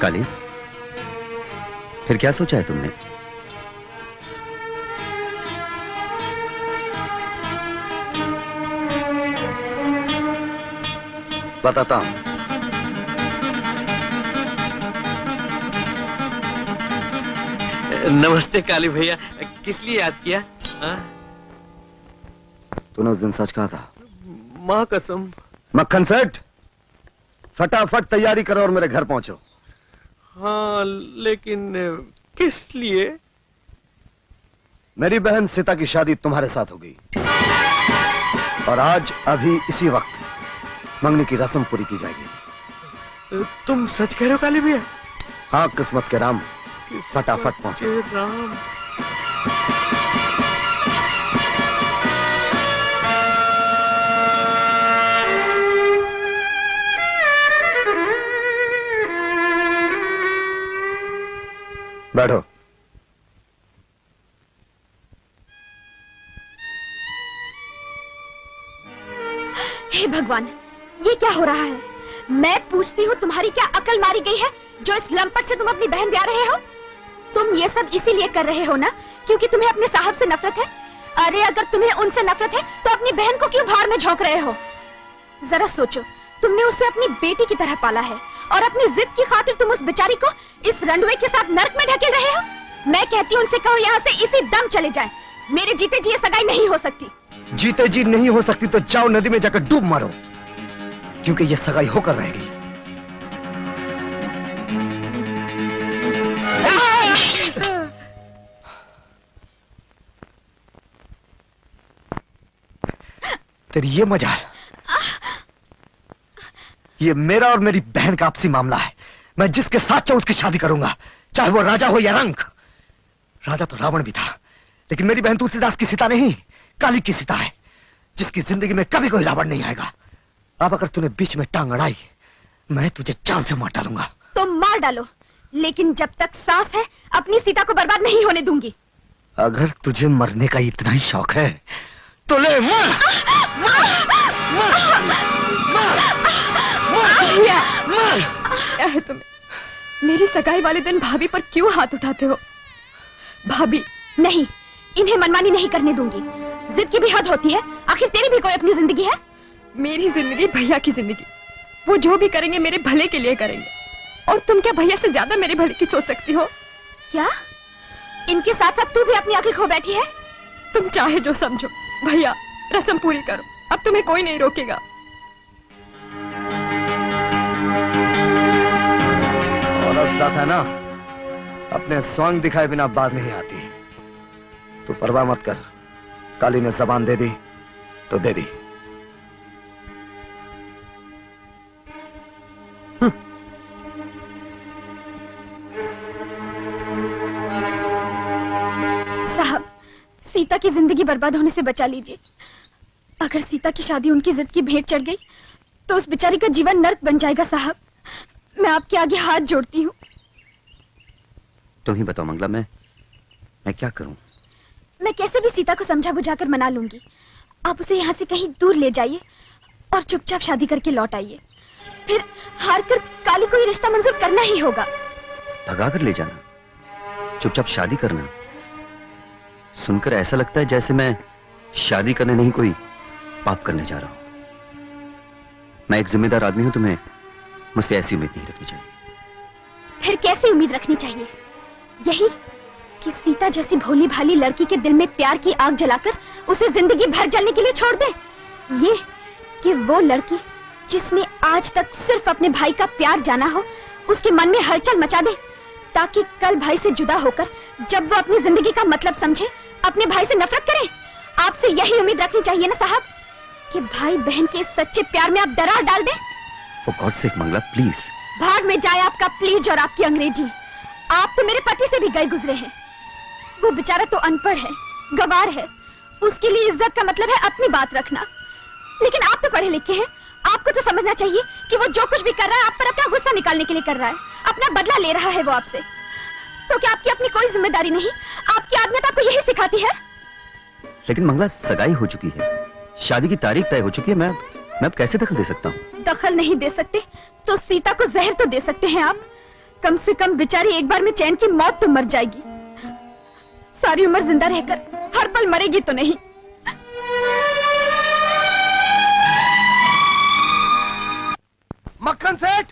काली, फिर क्या सोचा है तुमने? बताता हूं। नमस्ते काली भैया, किस लिए याद किया? तूने उस दिन सच कहा था। माँ कसम। मक्खन सेठ, फटाफट तैयारी करो और मेरे घर पहुंचो। हाँ, लेकिन किस लिए? मेरी बहन सीता की शादी तुम्हारे साथ होगी और आज अभी इसी वक्त मंगनी की रस्म पूरी की जाएगी। तुम सच कह रहे हो काली भैया? हाँ, किस्मत के राम, फटाफट पहुंचो। राम। बैठो। हे भगवान, ये क्या हो रहा है? मैं पूछती हूँ, तुम्हारी क्या अकल मारी गई है जो इस लंपट से तुम अपनी बहन ब्याह रहे हो? तुम ये सब इसीलिए कर रहे हो ना क्योंकि तुम्हें अपने साहब से नफरत है? अरे अगर तुम्हें उनसे नफरत है तो अपनी बहन को क्यों भाड़ में झोंक रहे हो? जरा सोचो, तुमने उसे अपनी बेटी की तरह पाला है और अपनी जिद की खातिर तुम उस बेचारी को इस रंडवे के साथ नर्क में ढकेल रहे हो। मैं कहती हूँ उनसे कहो यहाँ से इसी दम चले जाएं। मेरे जीते जी ये सगाई नहीं हो सकती। जीते जी नहीं हो सकती तो जाओ नदी में जाकर डूब मारो, क्योंकि ये सगाई होकर रहेगी। तेरी ये मजाल, ये मेरा और मेरी बहन का आपसी मामला है। मैं जिसके साथ चाहूं उसकी शादी करूंगा, चाहे वो राजा हो या रंक। राजा तो रावण भी था, लेकिन मेरी बहन तुलसीदास की सीता नहीं, काली की सीता है, जिसकी जिंदगी में कभी कोई रावण नहीं आएगा। अब अगर तूने बीच में टांग अड़ाई, मैं तुझे जान से मार डालूंगा। तो मार डालो, लेकिन जब तक सांस है अपनी सीता को बर्बाद नहीं होने दूंगी। अगर तुझे मरने का इतना ही शौक है तो ले मर। क्या है तुम्हें? मेरी सगाई वाले दिन भाभी पर क्यों हाथ उठाते हो? भाभी नहीं, इन्हें मनमानी नहीं करने दूंगी। जिद की भी हद होती है, आखिर तेरी भी कोई अपनी जिंदगी है। मेरी जिंदगी भैया की जिंदगी, वो जो भी करेंगे मेरे भले के लिए करेंगे। और तुम क्या भैया से ज्यादा मेरे भले की सोच सकती हो? क्या इनके साथ साथ तू भी अपनी अकल खो बैठी है? तुम चाहे जो समझो, भैया रस्म पूरी करो, अब तुम्हें कोई नहीं रोकेगा। औरत साथ है ना, अपने स्वांग दिखाए बिना बाज नहीं आती। तू परवाह मत कर, काली ने जबान दे दी तो दे दी। साहब, सीता की जिंदगी बर्बाद होने से बचा लीजिए। अगर सीता की शादी उनकी जिद की भेंट चढ़ गई तो उस बेचारी का जीवन नर्क बन जाएगा। साहब, मैं आपके आगे हाथ जोड़ती हूँ। तुम ही बताओ मंगला, मैं क्या करूं? मैं कैसे भी सीता को समझा बुझाकर मना लूंगी। आप उसे यहाँ से कहीं दूर ले जाइए और चुपचाप शादी करके लौट आइए। फिर हार कर काली को ये रिश्ता मंजूर करना ही होगा। भगा कर ले जाना, चुपचाप शादी करना? सुनकर ऐसा लगता है जैसे मैं शादी करने नहीं, कोई पाप करने जा रहा हूं। मैं एक जिम्मेदार आदमी हूं, तुम्हें मुझसे ऐसी उम्मीद नहीं रखनी चाहिए। फिर कैसी उम्मीद रखनी चाहिए? यही कि सीता जैसी भोली भाली लड़की के दिल में प्यार की आग जलाकर उसे जिंदगी भर जलने के लिए छोड़ दे। ये कि वो लड़की जिसने आज तक सिर्फ अपने भाई का प्यार जाना हो, उसके मन में हलचल मचा दे, ताकि कल भाई से जुदा होकर जब वो अपनी जिंदगी का मतलब समझे, अपने भाई से नफरत करे। आपसे यही उम्मीद रखनी चाहिए ना साहब, कि भाई बहन के सच्चे प्यार में आप दरार डाल दें। For God's sake, Mangala please. भाग में जाए आपका प्लीज और आपकी अंग्रेजी। आप तो मेरे पति से भी गए गुजरे हैं। वो बेचारा तो अनपढ़ है, गवार है, उसके लिए इज्जत का मतलब है अपनी बात रखना। लेकिन आप तो पढ़े लिखे हैं, आपको तो समझना चाहिए कि वो जो कुछ भी कर रहा है आप पर अपना गुस्सा निकालने के लिए कर रहा है, अपना बदला ले रहा है वो आपसे। तो क्या आपकी अपनी कोई जिम्मेदारी नहीं? आपकी आदत आपको यही सिखाती है? लेकिन मंगला, सगाई हो चुकी है, शादी की तारीख तय हो चुकी है। मैं अब कैसे दखल दे सकता हूँ? दखल नहीं दे सकते तो सीता को जहर तो दे सकते हैं आप। कम से कम बेचारी एक बार में चैन की मौत तो मर जाएगी, सारी उम्र जिंदा रहकर हर पल मरेगी तो नहीं। मक्खन सेठ,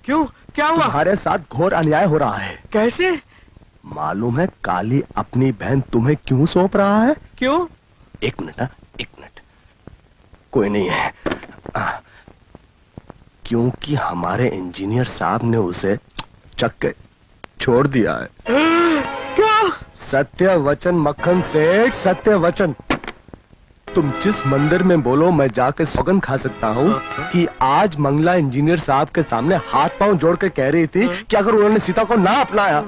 क्यों, क्या हुआ? तुम्हारे साथ घोर अन्याय हो रहा है। कैसे? मालूम है काली अपनी बहन तुम्हें क्यों सौंप रहा है? क्यों? एक मिनट ना, एक मिनट। कोई नहीं है। क्योंकि हमारे इंजीनियर साहब ने उसे चक के छोड़ दिया है। क्या? सत्य वचन मक्खन सेठ, सत्य वचन। तुम जिस मंदिर में बोलो, मैं जाके सौगंध खा सकता हूँ कि आज मंगला इंजीनियर साहब के सामने हाथ पांव जोड़ के कह रही थी कि अगर उन्होंने सीता को ना अपनाया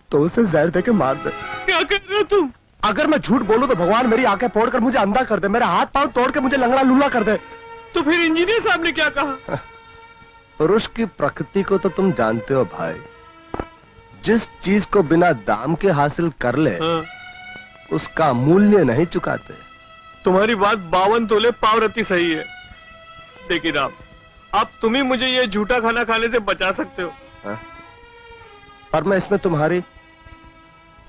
तो उसे जहर देके मार दे। क्या कर रहे हो तुम? अगर मैं झूठ बोलूं तो भगवान मेरी आंखें फोड़कर मुझे अंधा कर दे, मेरे हाथ पांव तोड़ के मुझे लंगड़ा लूला कर दे। तो फिर इंजीनियर साहब ने क्या कहा? पुरुष की प्रकृति को तो तुम जानते हो भाई, जिस चीज को बिना दाम के हासिल कर ले उसका मूल्य नहीं चुकाते। तुम्हारी बात 52 तोले पावरती सही है, लेकिन अब तुम ही मुझे ये झूठा खाना खाने से बचा सकते हो। पर मैं इसमें तुम्हारी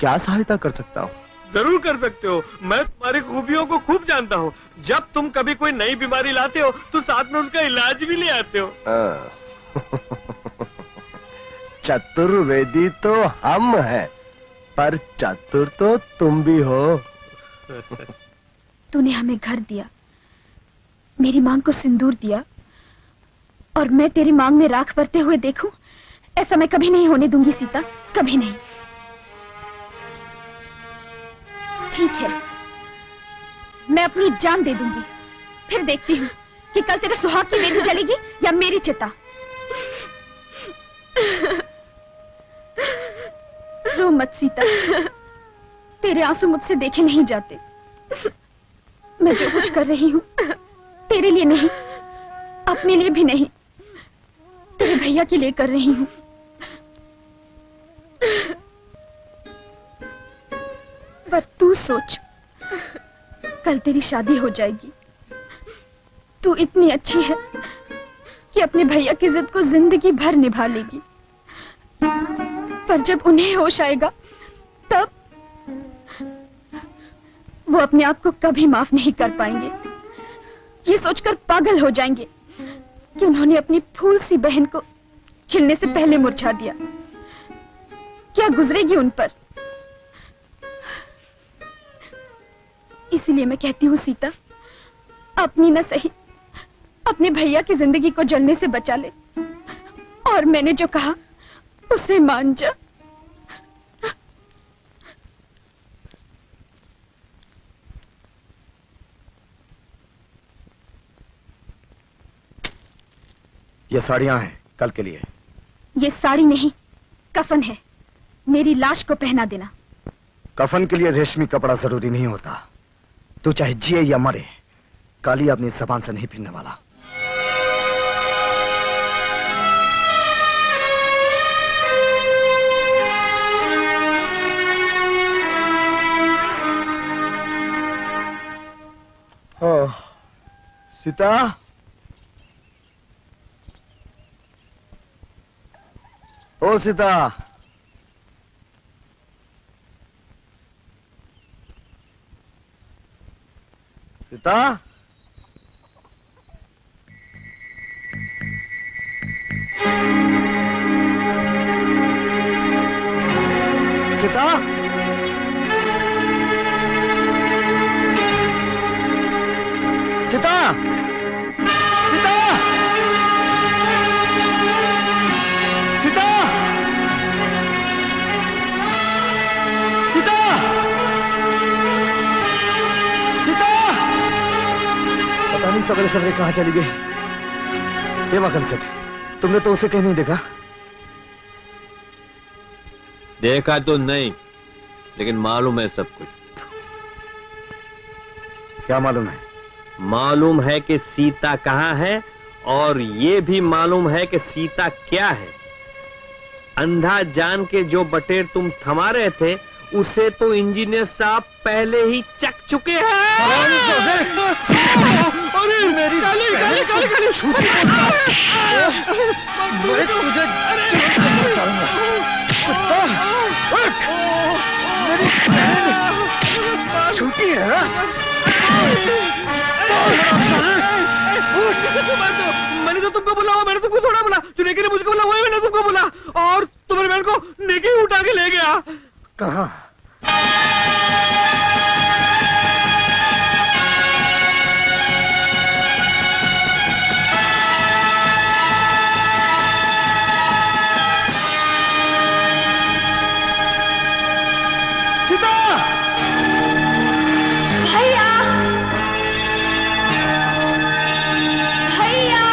क्या सहायता कर सकता हूँ? जरूर कर सकते हो, मैं तुम्हारी खूबियों को खूब जानता हूँ। जब तुम कभी कोई नई बीमारी लाते हो तो साथ में उसका इलाज भी ले आते हो। चतुर्वेदी तो हम हैं, पर चतुर तो तुम भी हो। तूने हमें घर दिया, मेरी मांग को सिंदूर दिया, और मैं तेरी मांग में राख भरते हुए देखूं, ऐसा मैं कभी नहीं होने दूंगी सीता, कभी नहीं। ठीक है, मैं अपनी जान दे दूंगी, फिर देखती हूँ कि कल तेरे सुहाग की वेदी जलेगी या मेरी चिता। रो मत सीता, तेरे आंसू मुझसे देखे नहीं जाते। मैं जो कुछ कर रही हूँ तेरे लिए नहीं, अपने लिए भी नहीं, तेरे भैया के लिए कर रही हूँ। पर तू सोच, कल तेरी शादी हो जाएगी, तू इतनी अच्छी है कि अपने भैया की जिद को जिंदगी भर निभा लेगी। पर जब उन्हें होश आएगा तब वो अपने आप को कभी माफ नहीं कर पाएंगे। ये सोचकर पागल हो जाएंगे कि उन्होंने अपनी फूल सी बहन को खिलने से पहले मुरझा दिया। क्या गुजरेगी उन पर? इसीलिए मैं कहती हूँ सीता, अपनी न सही अपने भैया की जिंदगी को जलने से बचा ले, और मैंने जो कहा उसे मान जा। ये साड़ियां हैं कल के लिए। ये साड़ी नहीं, कफन है, मेरी लाश को पहना देना। कफन के लिए रेशमी कपड़ा जरूरी नहीं होता, तू चाहे जिए या मरे, काली अपनी जबान से नहीं फिरने वाला। सीता, ओ सीता, सीता, सीता, सीता, सीता, सीता, सीता, सीता। पता नहीं सवेरे सवेरे कहाँ चली गई। ये वाकन सेठ, तुमने तो उसे कहीं नहीं देखा? देखा तो नहीं, लेकिन मालूम है सब कुछ। क्या मालूम है? मालूम है कि सीता कहाँ है, और ये भी मालूम है कि सीता क्या है। अंधा जान के जो बटेर तुम थमा रहे थे, उसे तो इंजीनियर साहब पहले ही चक चुके हैं। अरे मेरी काली काली काली काली छूटी, मैं तुझे जेल से निकालूंगा। कुत्ता, उठ! मेरी बहन छूटी है। मैंने तो तुमको बोला, मैंने तुमको थोड़ा बोला, जो नेकी ने मुझको बोला वही मैंने तुमको बोला, और तुम्हारी बहन को नेकी उठा के ले गया। कहाँ? सीता! भैया, भैया,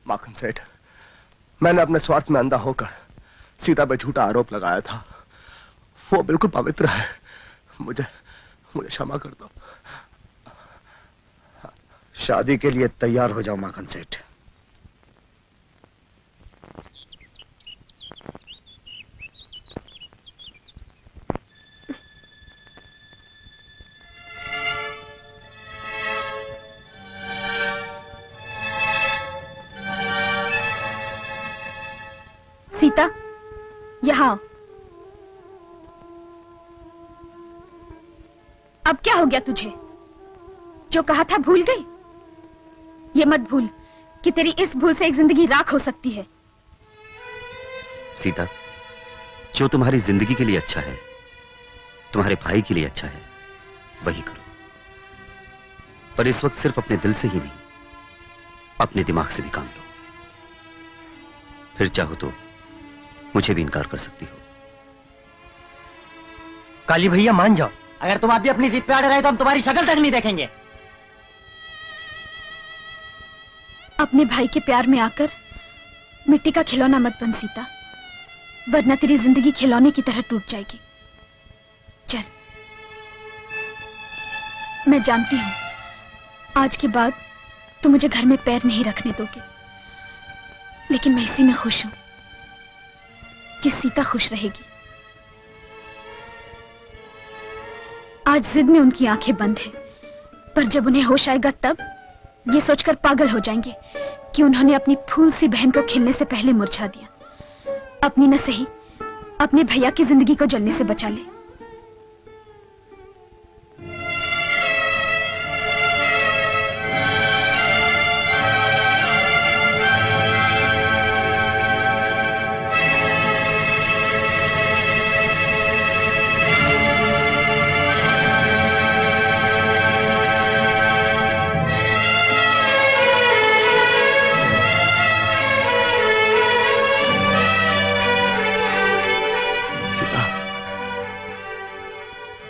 माखन सेठ, मैंने अपने स्वार्थ में अंधा होकर सीता पे झूठा आरोप लगाया था। वो बिल्कुल पवित्र है। मुझे मुझे क्षमा कर दो। शादी के लिए तैयार हो जाओ माखन सेठ। सीता, यहाँ आओ। अब क्या हो गया तुझे? जो कहा था भूल गई? ये मत भूल कि तेरी इस भूल से एक जिंदगी राख हो सकती है। सीता, जो तुम्हारी जिंदगी के लिए अच्छा है, तुम्हारे भाई के लिए अच्छा है, वही करो। पर इस वक्त सिर्फ अपने दिल से ही नहीं, अपने दिमाग से भी काम लो। फिर चाहो तो मुझे भी इनकार कर सकती हो। काली भैया मान जाओ। अगर तुम अभी अपनी जिद पे अड़े रहे तो हम तुम्हारी शक्ल तक नहीं देखेंगे। अपने भाई के प्यार में आकर मिट्टी का खिलौना मत बन सीता, वरना तेरी जिंदगी खिलौने की तरह टूट जाएगी। चल, मैं जानती हूं आज के बाद तुम मुझे घर में पैर नहीं रखने दोगे, लेकिन मैं इसी में खुश हूं कि सीता खुश रहेगी। आज जिद में उनकी आंखें बंद है, पर जब उन्हें होश आएगा तब ये सोचकर पागल हो जाएंगे कि उन्होंने अपनी फूल सी बहन को खिलने से पहले मुरझा दिया। अपनी न सही, अपने भैया की जिंदगी को जलने से बचा ले।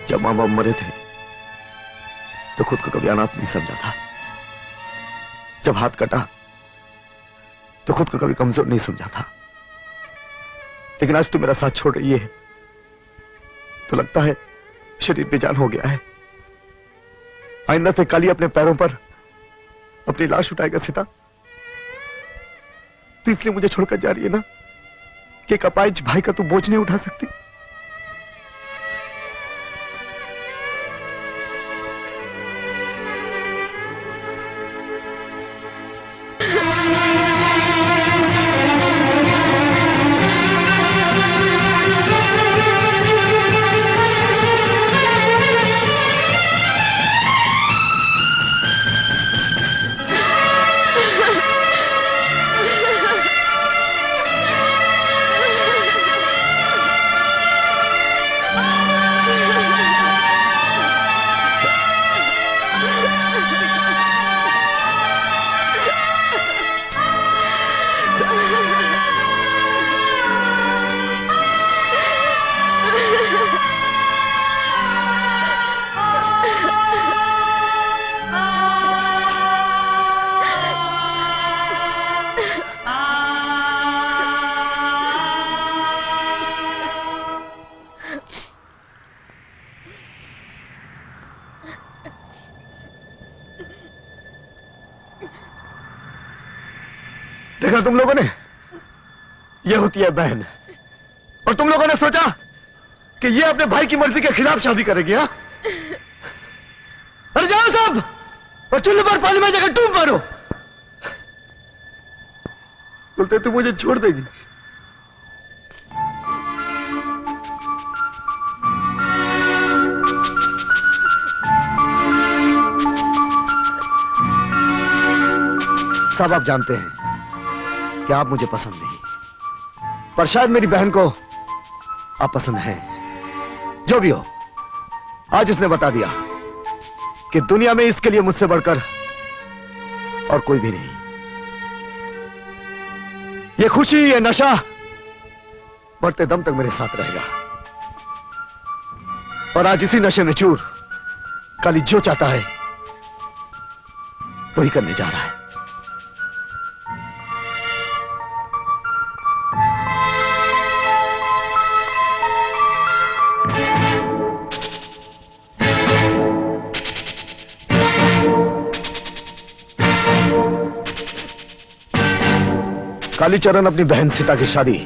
जब माँ बाप मरे थे तो खुद को कभी अनाथ नहीं समझा था। जब हाथ कटा तो खुद को कभी कमजोर नहीं समझा था। लेकिन आज तो मेरा साथ छोड़ रही है तो लगता है शरीर बेजान हो गया है। आइंदा से काली अपने पैरों पर अपनी लाश उठाएगा सीता, तो इसलिए मुझे छोड़कर जा रही है ना कि एक अपाहिज भाई का तू बोझ नहीं उठा सकती। देखा तुम लोगों ने, ये होती है बहन। और तुम लोगों ने सोचा कि ये अपने भाई की मर्जी के खिलाफ शादी करेगी। हाँ, अरे जाओ सब और चूल्हे पर पानी में जाकर डूब मारो। बोलते तू मुझे छोड़ देगी। सब आप जानते हैं कि आप मुझे पसंद नहीं, पर शायद मेरी बहन को आप पसंद हैं। जो भी हो, आज इसने बता दिया कि दुनिया में इसके लिए मुझसे बढ़कर और कोई भी नहीं। ये खुशी, ये नशा बढ़ते दम तक मेरे साथ रहेगा। और आज इसी नशे में चूर काली जो चाहता है वही करने जा रहा है। कालीचरण अपनी बहन सीता की शादी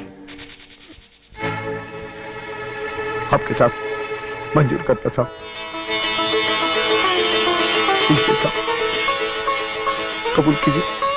आपके साथ मंजूर करता साहब। कीजिए साहब, कबूल कीजिए।